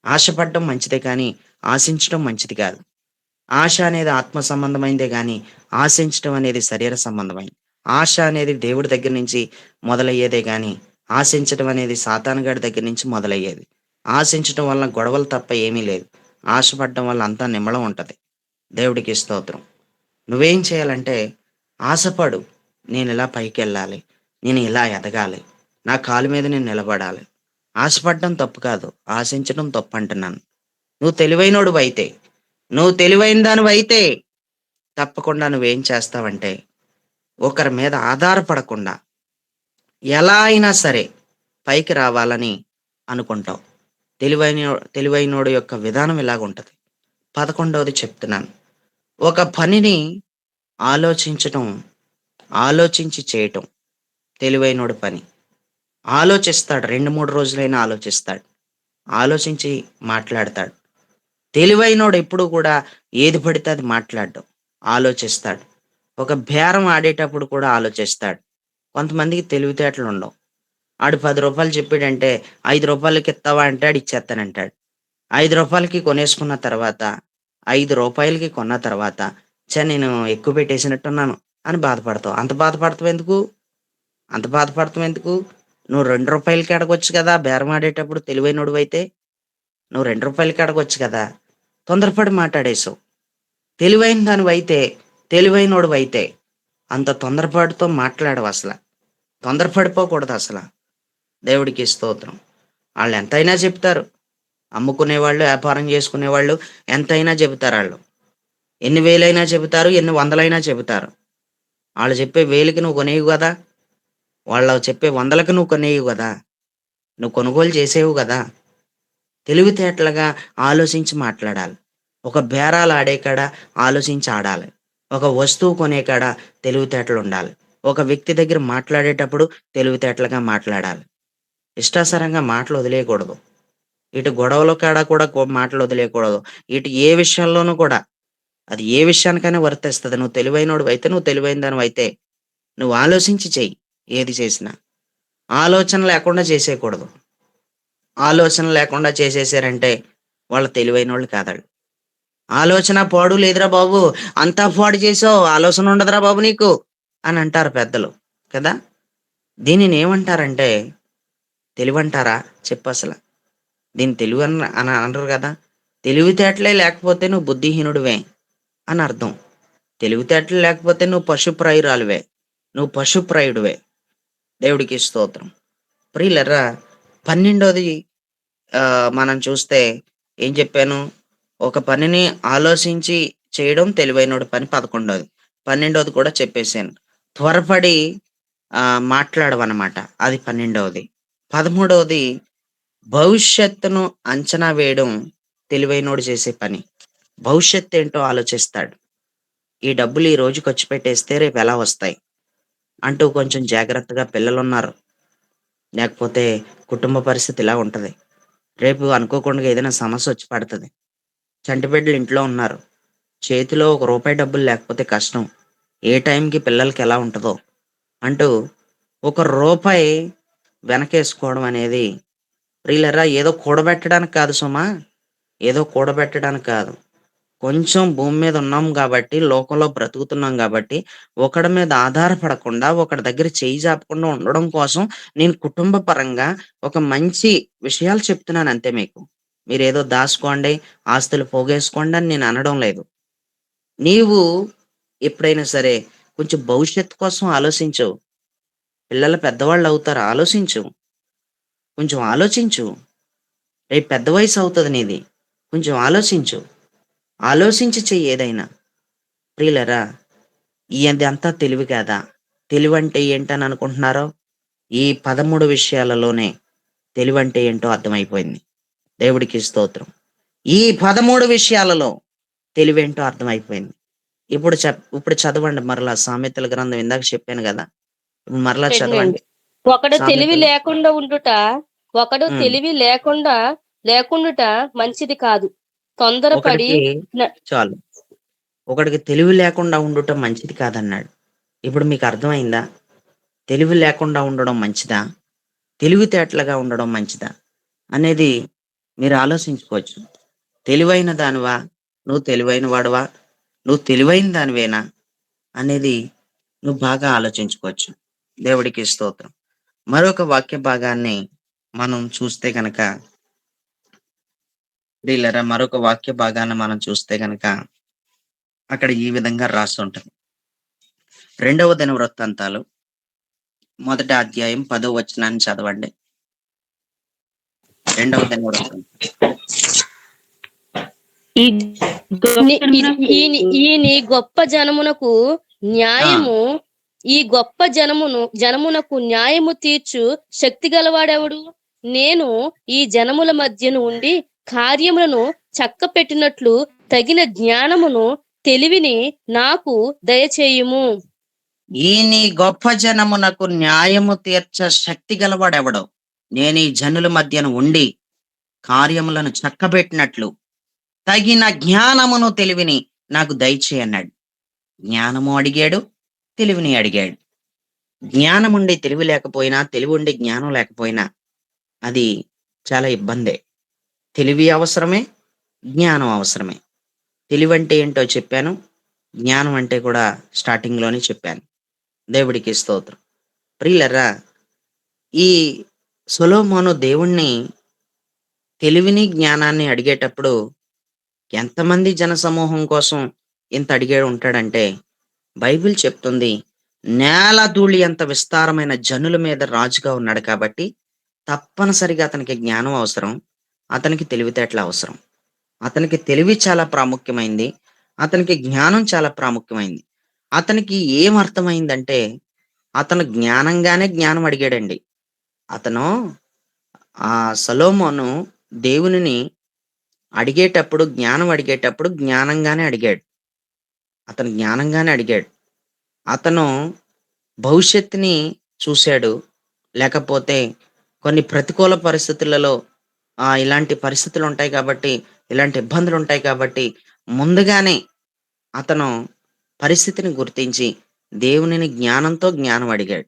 ఆశపడడం మంచిదే కానీ, ఆశించడం మంచిది కాదు. ఆశ అనేది ఆత్మ సంబంధమైందే గాని, ఆశించటం అనేది శరీర సంబంధమైంది. ఆశ అనేది దేవుడి దగ్గర నుంచి మొదలయ్యేదే గాని, ఆశించటం అనేది సాతాను గాడి దగ్గర నుంచి మొదలయ్యేది. ఆశించటం వలన గొడవలు తప్ప ఏమీ లేదు. ఆశపడడం వల్ల అంతా నిమ్మలం ఉంటది. దేవుడికి స్తోత్రం. నువ్వేం చేయాలంటే, ఆశపడు. నేనిలా పైకెళ్ళాలి. నేను ఇలా ఎదగాలి. నా కాలు మీద నేను నిలబడాలి. ఆశపడడం తప్పు కాదు. ఆశించడం తప్పంటున్నాను. నువ్వు తెలివైనోడివైతే, నువ్వు తెలివైన దానివైతే తప్పకుండా నువ్వేం చేస్తావంటే, ఒకరి మీద ఆధారపడకుండా ఎలా అయినా సరే పైకి రావాలని అనుకుంటావు. తెలివైనోడి యొక్క విధానం ఇలాగుంటది. 11వది చెప్తున్నాను. ఒక పనిని ఆలోచించటం, ఆలోచించి చేయటం తెలివైనోడి పని. ఆలోచిస్తాడు. 2, 3 రోజులైనా ఆలోచిస్తాడు. ఆలోచించి మాట్లాడతాడు. తెలివైనోడు ఎప్పుడు కూడా ఏది పడితే అది మాట్లాడడు. ఆలోచిస్తాడు. ఒక బేరం ఆడేటప్పుడు కూడా ఆలోచిస్తాడు. కొంతమందికి తెలివితేటలుండవు. ఆడు రూ. 10 చెప్పాడంటే, రూ. 5కి ఇత్తావా అంటే ఆడు ఇచ్చేత్తానంటాడు. రూ. 5కి కొనేసుకున్న తర్వాత, రూ. 5కి కొన్న తర్వాత, నేను ఎక్కువ పెట్టేసినట్టున్నాను అని బాధపడతావు. అంత బాధపడతావు ఎందుకు? నువ్వు రూ. 2కి అడగొచ్చు కదా! బేరం ఆడేటప్పుడు తెలివైనోడివైతే. నువ్వు రూ. 2కి అడగొచ్చు కదా! తొందరపడి మాటాడేశావు. తెలివైన దానివైతే, తెలివైనోడివైతే అంత తొందరపాటుతో మాట్లాడవసల. తొందరపడిపోకూడదసల. దేవుడికి స్తోత్రం. ఆళ్ళెంతైనా చెప్తారు. అమ్ముకునేవాళ్ళు, వ్యాపారం చేసుకునేవాళ్ళు ఎంతైనా చెబుతారాళ్ళు. ఎన్ని వేలైనా చెబుతారు, ఎన్ని వందలైనా చెబుతారు. ఆళ్ళు చెప్పే వేలుకి నువ్వు కొనేయవు గదా! వాళ్ళు చెప్పే వందలకి నువ్వు కొనేయవు గదా! నువ్వు కొనుగోలు చేసేవు గదా! తెలివితేటలుగా ఆలోచించి మాట్లాడాలి. ఒక బేరాలాడే కాడ ఆలోచించి ఆడాలి. ఒక వస్తువు కొనే కాడ తెలివితేటలుండాలి. ఒక వ్యక్తి దగ్గర మాట్లాడేటప్పుడు తెలివితేటలుగా మాట్లాడాలి. ఇష్టాసారంగా మాటలు వదిలేయకూడదు. ఇటు గొడవల కాడ కూడా మాటలు వదిలేయకూడదు. ఇటు ఏ విషయంలోనూ కూడా అది ఏ విషయానికైనా వర్తిస్తది. నువ్వు తెలివైనోడివైతే, నువ్వు తెలివైన దానివైతే నువ్వు ఆలోచించి చెయ్యి ఏది చేసినా. ఆలోచన లేకుండా చేసేయకూడదు. ఆలోచన లేకుండా చేసేసారంటే వాళ్ళు తెలివైనోళ్ళు కాదాళ్ళు. ఆలోచన పాడు లేదురా బాబు! అంతా పాడు చేసావు. ఆలోచన ఉండదురా బాబు నీకు అని అంటారు పెద్దలు. కదా! దీనినేమంటారంటే తెలివంటారా? చెప్పసల. దీన్ని తెలివని అనరు గదా! తెలివితేటలే లేకపోతే నువ్వు బుద్ధిహీనుడివే అని అర్థం. తెలివితేటలు లేకపోతే నువ్వు పశుప్రాయురాలివే. నువ్వు పశుప్రాయుడివే. దేవుడికి స్తోత్రం. ప్రియులారా 12వది మనం చూస్తే ఏం చెప్పాను? ఒక పనిని ఆలోచించి చేయడం తెలివైనోడి పని 11వది. 12వది కూడా చెప్పేసాను. త్వరపడి మాట్లాడవనమాట. అది 12వది. 13వది భవిష్యత్తును అంచనా వేయడం తెలివైనోడు చేసే పని. భవిష్యత్తేంటో ఆలోచిస్తాడు. ఈ డబ్బులు ఈ రోజు ఖర్చు పెట్టేస్తే రేపెలా వస్తాయి? అంటూ కొంచెం జాగ్రత్తగా పిల్లలున్నారు. లేకపోతే కుటుంబ పరిస్థితి ఇలా ఉంటది. రేపు అనుకోకుండా ఏదైనా సమస్యొచ్చి పడతది. చంటిబిడ్డలు ఇంట్లో ఉన్నారు. చేతిలో ఒక రూపాయి డబ్బులు లేకపోతే కష్టం. ఏ టైంకి పిల్లలకి ఎలా ఉంటదో అంటూ ఒక రూపాయి వెనకేసుకోవడం అనేది ప్రియులారా ఏదో కూడబెట్టడానికి కాదు సుమా! ఏదో కూడబెట్టడానికి కాదు. కొంచెం భూమి మీద ఉన్నాం గాబట్టి, లోకంలో బ్రతుకుతున్నాం గాబట్టి, ఒకడి మీద ఆధారపడకుండా, ఒకడి దగ్గర చెయ్యి జాపకుండా ఉండడం కోసం నేను కుటుంబ పరంగా ఒక మంచి విషయాలు చెప్తున్నానంతే మీకు. మీరేదో దాసుకోండి, ఆస్తులు పోగేసుకోండి అని నేను అనడం లేదు. నీవు ఎప్పుడైనా సరే కొంచెం భవిష్యత్తు కోసం ఆలోచించు. పిల్లలు పెద్దవాళ్ళవుతారు ఆలోచించు. కొంచెం ఆలోచించు. రేపు పెద్ద వయసవుతది నీది. కొంచెం ఆలోచించు. ఆలోచించి చెయ్యి ఏదైనా. ప్రియులారా ఇదంతా తెలివి కాదా? తెలివంటే ఏంటని అనుకుంటున్నారో? ఈ 13 విషయాలలోనే తెలివంటే ఏంటో అర్థమైపోయింది. దేవుడికి స్తోత్రం. ఈ 13 విషయాలలో తెలివేంటో అర్థమైపోయింది. ఇప్పుడు చదవండి మరలా సామెతల గ్రంథం ఇందాక చెప్పాను గదా! ఇప్పుడు మరలా పెట్టినండి. చదవండి. ఒకడు తెలివి సామెతలు లేకుండా ఉండుట ఒకడు హ్మ్. తెలివి లేకుండుట మంచిది కాదు. తొందరపడి ఒకడికి న చాలు. ఒకడికి తెలివి లేకుండా ఉండుట మంచిది కాదన్నాడు. ఇప్పుడు మీకు అర్థమైందా? తెలివి లేకుండా ఉండడం మంచిదా? తెలివితేటలుగా ఉండడం మంచిదా? అనేది మీరు ఆలోచించుకోవచ్చు. తెలివైన దానివా? నువ్వు తెలివైన వాడివా? నువ్వు తెలివైన దానివేనా? అనేది నువ్వు బాగా ఆలోచించుకోవచ్చు. దేవుడికి స్తోత్రం. మరొక వాక్య భాగాన్ని మనం చూస్తే గనక ప్రియులారా మరొక వాక్య భాగాన్ని మనం చూస్తే గనక అక్కడ ఈ విధంగా రాసుంటది. 2వ దినవృత్తాంతాలు మొదటి అధ్యాయం 10వ వచనాన్ని చదవండి. 2వ దినవృత్తాంతం. ఈ ని ఈ గోచరమునకు ఈ నీ గొప్ప జనమునకు ఆ! న్యాయము ఈ గొప్ప జనమునకు న్యాయము తీర్చు శక్తి గలవాడెవడు? నేను ఈ జనముల మధ్యను ఉండి కార్యములను చక్కపెట్టినట్లు తగిన జ్ఞానమును, తెలివిని నాకు దయచేయుము. ఈ నీ గొప్ప జనమునకు న్యాయము తీర్చ శక్తి గలవాడెవడో? నేనీ జనుల మధ్యన ఉండి కార్యములను చక్కబెట్టినట్లు తగిన జ్ఞానమును, తెలివిని నాకు దయచేయి అన్నాడు. జ్ఞానము అడిగాడు, తెలివిని అడిగాడు. జ్ఞానముండి తెలివి లేకపోయినా, తెలివుండి జ్ఞానం లేకపోయినా అది చాలా ఇబ్బందే. తెలివి అవసరమే, జ్ఞానం అవసరమే. తెలివంటే ఏంటో చెప్పాను. జ్ఞానం అంటే కూడా స్టార్టింగ్‌లోనే చెప్పాను. దేవుడికి స్తోత్రం. ప్రియులారా, ఈ సొలొమోను దేవుణ్ణి తెలివిని, జ్ఞానాన్ని అడిగేటప్పుడు ఎంతమంది జనసమూహం కోసం ఇంత అడిగే ఉంటాడంటే, బైబిల్ చెప్తుంది నేల ధూళి అంత విస్తారమైన జనుల మీద రాజుగా ఉన్నాడు కాబట్టి, తప్పనిసరిగా అతనికి జ్ఞానం అవసరం. అతనికి తెలివితేటలు అవసరం. అతనికి తెలివి చాలా ప్రాముఖ్యమైంది. అతనికి జ్ఞానం చాలా ప్రాముఖ్యమైంది. అతనికి ఏం అర్థమైందంటే, అతను జ్ఞానంగానే జ్ఞానం అడిగాడండి. అతను సొలొమోను దేవునిని అడిగేటప్పుడు, జ్ఞానం అడిగేటప్పుడు జ్ఞానంగానే అడిగాడు. అతను జ్ఞానంగానే అడిగాడు. అతను భవిష్యత్తుని చూసాడు. లేకపోతే కొన్ని ప్రతికూల పరిస్థితులలో ఇలాంటి పరిస్థితులుంటాయి కాబట్టి, ఇలాంటి ఇబ్బందులుంటాయి కాబట్టి, ముందుగానే అతను పరిస్థితిని గుర్తించి, దేవునిని జ్ఞానంతో జ్ఞానం అడిగాడు.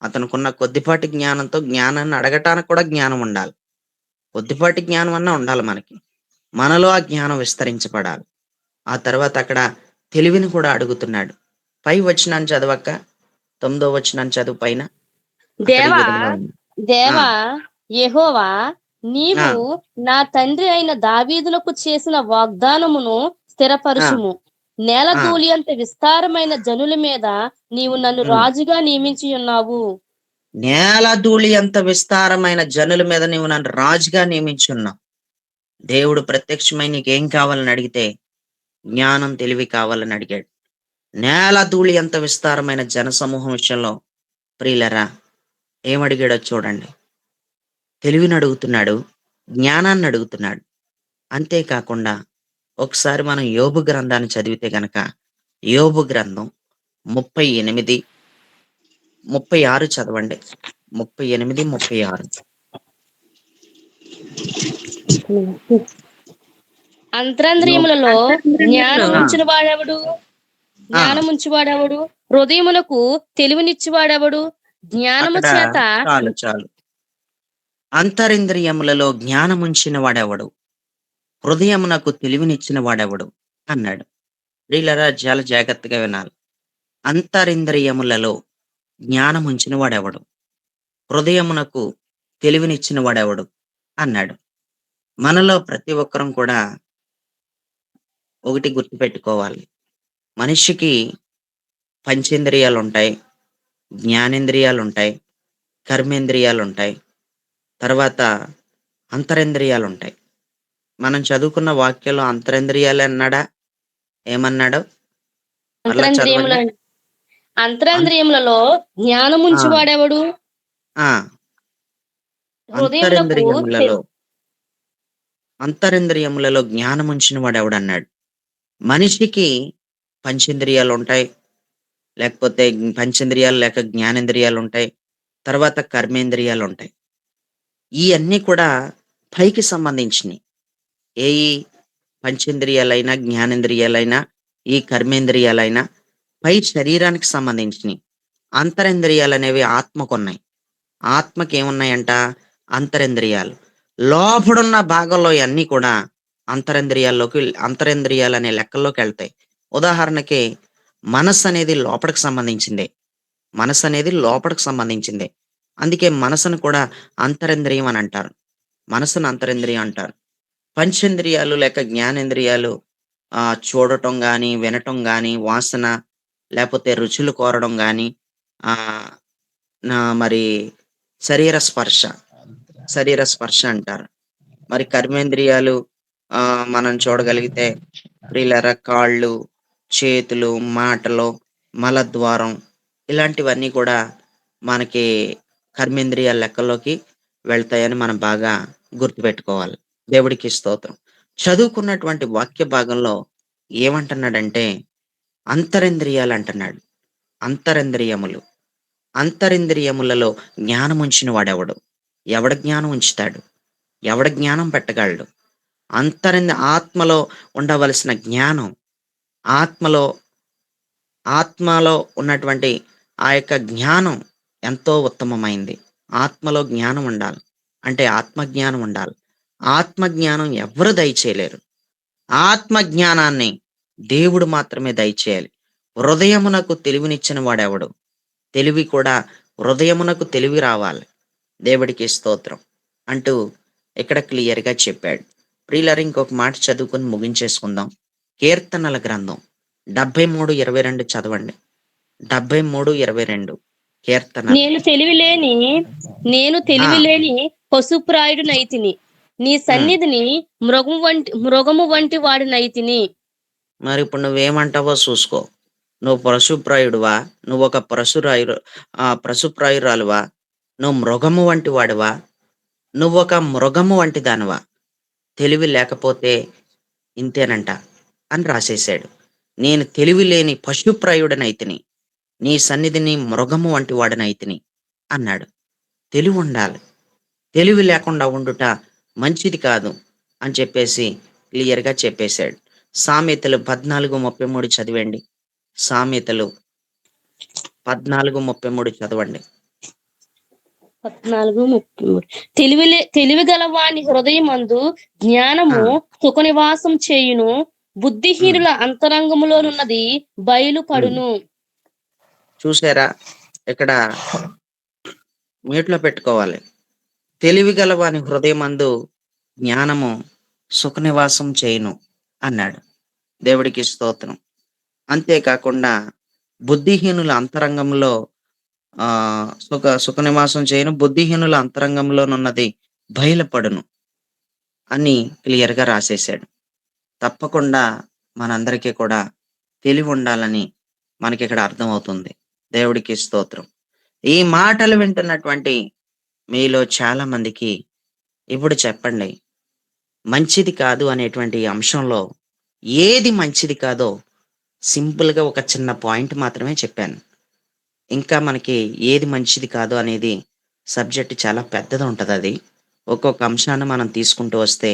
అతనుకున్న కొద్దిపాటి జ్ఞానంతో జ్ఞానాన్ని అడగటానికి కూడా జ్ఞానం ఉండాలి. కొద్దిపాటి జ్ఞానం అన్నా ఉండాలి మనకి. మనలో ఆ జ్ఞానం విస్తరించబడాలి. ఆ తర్వాత అక్కడ తెలివిని కూడా అడుగుతున్నాడు. పై వచనాన్ని చదవక్క. 9వ వచనాన్ని చదువు పైన. అక్కడ ఈ దేవా విధంగా ఉంది. ఆ! దేవా యెహోవా, ఆ! నీవు నా తండ్రి అయిన దావీదునకు చేసిన వాగ్దానమును ఆ! స్థిరపరచుము. నేల ఆ! ధూళి అంత విస్తారమైన జనుల మీద నీవు నన్ను హ్మ్. రాజుగా నియమించి ఉన్నావు. నేల ధూళి అంత విస్తారమైన జనుల మీద నీవు నన్ను రాజుగా నియమించున్నావు. దేవుడు ప్రత్యక్షమై నీకేం కావాలని అడిగితే, జ్ఞానం, తెలివి కావాలని అడిగాడు. నేల ధూళి అంత విస్తారమైన జనసమూహం విషయంలో ప్రియులారా ఏమడిగాడో చూడండి. తెలివినడుగుతున్నాడు, జ్ఞానాన్నడుగుతున్నాడు. అంతే కాకుండా ఒకసారి మనం యోబు గ్రంథాన్ని చదివితే గనక, యోబు గ్రంథం 38, 36 చదవండి. 38, 36. అంతరంద్రియములలో ఆ! జ్ఞానముంచిన వాడెవడు? ఆ! జ్ఞానముంచువాడెవడు? హృదయమునకు తెలివినిచ్చువాడెవడు? జ్ఞానము అక్కడ చేత చాలు చాలు. అంతరింద్రియములలో జ్ఞానముంచిన వాడెవడు? హృదయమునకు తెలివినిచ్చిన వాడెవడు? అన్నాడు. ప్రియులారా చాలా జాగ్రత్తగా వినాలి. అంతరింద్రియములలో జ్ఞానముంచిన వాడెవడు? హృదయమునకు తెలివినిచ్చిన వాడెవడు? అన్నాడు. మనలో ప్రతి ఒక్కరం కూడా ఒకటి గుర్తుపెట్టుకోవాలి. మనిషికి పంచేంద్రియాలుంటాయి, జ్ఞానేంద్రియాలుంటాయి, కర్మేంద్రియాలుంటాయి, తర్వాత అంతరేంద్రియాలుంటాయి. మనం చదువుకున్న వాక్యంలో అంతరేంద్రియాలే అన్నాడా? ఏమన్నాడు? మరలా అంతరంద్రియముల చదవండి. అన్ అంతరంద్రియములలో ఆ! జ్ఞానముంచువాడెవడు? ఆ! హృదయమునకు అంతరింద్రియములలో అంతరింద్రియములలో జ్ఞానముంచిన వాడెవడన్నాడు. మనిషికి పంచేంద్రియాలుంటాయి. లేకపోతే పంచేంద్రియాలు లేక జ్ఞానేంద్రియాలుంటాయి. తర్వాత కర్మేంద్రియాలుంటాయి. ఇయన్నీ కూడా పైకి సంబంధించినియి. ఏయి పంచేంద్రియాలైనా, జ్ఞానేంద్రియాలైనా, ఈ కర్మేంద్రియాలైనా పై శరీరానికి సంబంధించినియి. అంతరింద్రియాలనేవి ఆత్మకున్నాయి. ఆత్మకేమున్నాయంట? అంతరింద్రియాలు. లోపడున్న భాగంలో అన్నీ కూడా అంతరింద్రియాలనే లెక్కల్లోకెళ్తాయి. ఉదాహరణకి మనస్సనేది లోపడికి సంబంధించిందే. మనసనేది లోపడికి సంబంధించిందే. అందుకే మనసును కూడా అంతరింద్రియం అనంటారు. మనసును అంతరింద్రియం అంటారు. పంచేంద్రియాలు లేక జ్ఞానేంద్రియాలు చూడటం గాని, వినటం గాని, వాసన లేపోతే రుచులు కోరడం గాని, ఆహ్, మరి శరీర స్పర్శ, శరీర స్పర్శ అంటారు. మరి కర్మేంద్రియాలు మనం చూడగలిగితే ప్రియులారా కాళ్ళు, చేతులు, మాటలు, మలద్వారం ఇలాంటివన్నీ కూడా మనకి కర్మేంద్రియాల లెక్కల్లోకి వెళ్తాయని మనం బాగా గుర్తుపెట్టుకోవాలి. దేవుడికి స్తోత్రం. చదువుకున్నటువంటి వాక్య భాగంలో ఏమంటున్నాడంటే అంతరింద్రియాలంటున్నాడు. అంతరింద్రియములు. అంతరింద్రియములలో జ్ఞానముంచిన వాడెవడు? ఎవడు జ్ఞానం ఉంచుతాడు? ఎవడు జ్ఞానం పెట్టగలడు? ఆత్మలో ఉండవలసిన జ్ఞానం, ఆత్మలో ఆత్మలో ఉన్నటువంటి ఆ యొక్క జ్ఞానం ఎంతో ఉత్తమమైంది. ఆత్మలో జ్ఞానం ఉండాలి. అంటే ఆత్మజ్ఞానం ఉండాలి. ఆత్మజ్ఞానం ఎవ్వరు దయచేయలేరు. ఆత్మ జ్ఞానాన్ని దేవుడు మాత్రమే దయచేయాలి. హృదయమునకు తెలివినిచ్చిన వాడెవడు? తెలివి కూడా హృదయమునకు తెలివి రావాలి. దేవుడికి స్తోత్రం. అంటూ ఇక్కడ క్లియర్‌గా చెప్పాడు. ప్రియులారా ఇంకొక మాట చదువుకొని ముగించేసుకుందాం. కీర్తనల గ్రంథం 73:22 చదవండి. 73:22 కీర్తనలు. నేను తెలివిలేని నేను ఆ! తెలివిలేని పశుప్రాయుడినైతిని. నీ హ్మ్. సన్నిధిని మృగము వంటి వాడినైతిని. మరిప్పుడు నువ్వేమంటావో సూసుకో. నువ్వు పశుప్రాయుడివా? నువ్వొక పశుప్రాయురాలువా? నువ్వు మృగము వంటి వాడివా? నువ్వొక మృగము వంటి దానివా? తెలివి లేకపోతే ఇంతేనంట అని రాసేశాడు. నేను తెలివి లేని పశుప్రాయుడనైతిని. నీ సన్నిధిని మృగము వంటి వాడనైతిని అన్నాడు. తెలివుండాలి. తెలివి లేకుండా ఉండుట మంచిది కాదు అని చెప్పేసి క్లియర్‌గా చెప్పేసాడు. సామెతలు 14:33 చదివండి. సామెతలు 14:33 చదవండి. 14:33. తెలివి గలవాని హృదయమందు ఆ! జ్ఞానము సుఖనివాసం చేయును. హ్మ్. బుద్ధిహీనుల అంతరంగములోనున్నది హ్మ్. బయలుపడును. చూసారా? ఇక్కడ మ్యూట్‌లో పెట్టుకోవాలి. తెలివిగల వాని హృదయమందు జ్ఞానము సుఖనివాసం చేయును అన్నాడు. దేవుడికి స్తోత్రం. అంతే కాకుండా బుద్ధిహీనుల అంతరంగంలో సుఖనివాసం చేయును. బుద్ధిహీనుల అంతరంగంలోనున్నది బయలుపడును అని క్లియర్‌గా రాసేసాడు. తప్పకుండా మనందరికీ కూడా తెలివుండాలని మనకిక్కడ అర్థమవుతుంది. దేవుడికి స్తోత్రం. ఈ మాటలు వింటున్నటువంటి మీలో చాలా మందికి ఇప్పుడు చెప్పండి. మంచిది కాదు అనేటువంటి అంశంలో ఏది మంచిది కాదో సింపుల్‌గా ఒక చిన్న పాయింట్ మాత్రమే చెప్పాను. ఇంకా మనకి ఏది మంచిది కాదు అనేది సబ్జెక్ట్ చాలా పెద్దది ఉంటదది. ఒక్కొక్క అంశాన్ని మనం తీసుకుంటూ వస్తే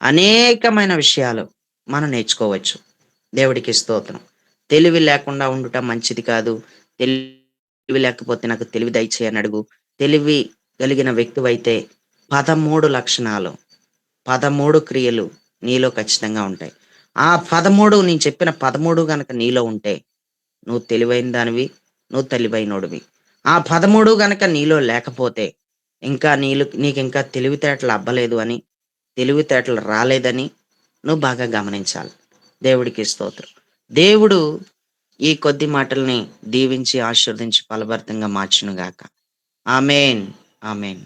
అనేకమైన విషయాలు మనం నేర్చుకోవచ్చు. దేవుడికి స్తోత్రం. తెలివి లేకుండా ఉండుట మంచిది కాదు. తెలివి లేకపోతే నాకు తెలివి దయచేయి అని అడుగు. తెలివి కలిగిన వ్యక్తివైతే 13 లక్షణాలు, 13 క్రియలు నీలో ఖచ్చితంగా ఉంటాయి. ఆ 13 నేను చెప్పిన 13 గనక నీలో ఉంటే నువ్వు తెలివైన దానివి. నువ్వు తెలివైనోడివి. ఆ 13 గనక నీలో లేకపోతే, ఇంకా నీకింకా తెలివితేటలు అబ్బలేదు అని, తెలివితేటలు రాలేదని నువ్వు బాగా గమనించాలి. దేవుడికి స్తోత్రం. దేవుడు ఈ కొద్ది మాటల్ని దీవించి, ఆశీర్వదించి ఫలభరితంగా మార్చును గాక. ఆమేన్. ఆమేన్.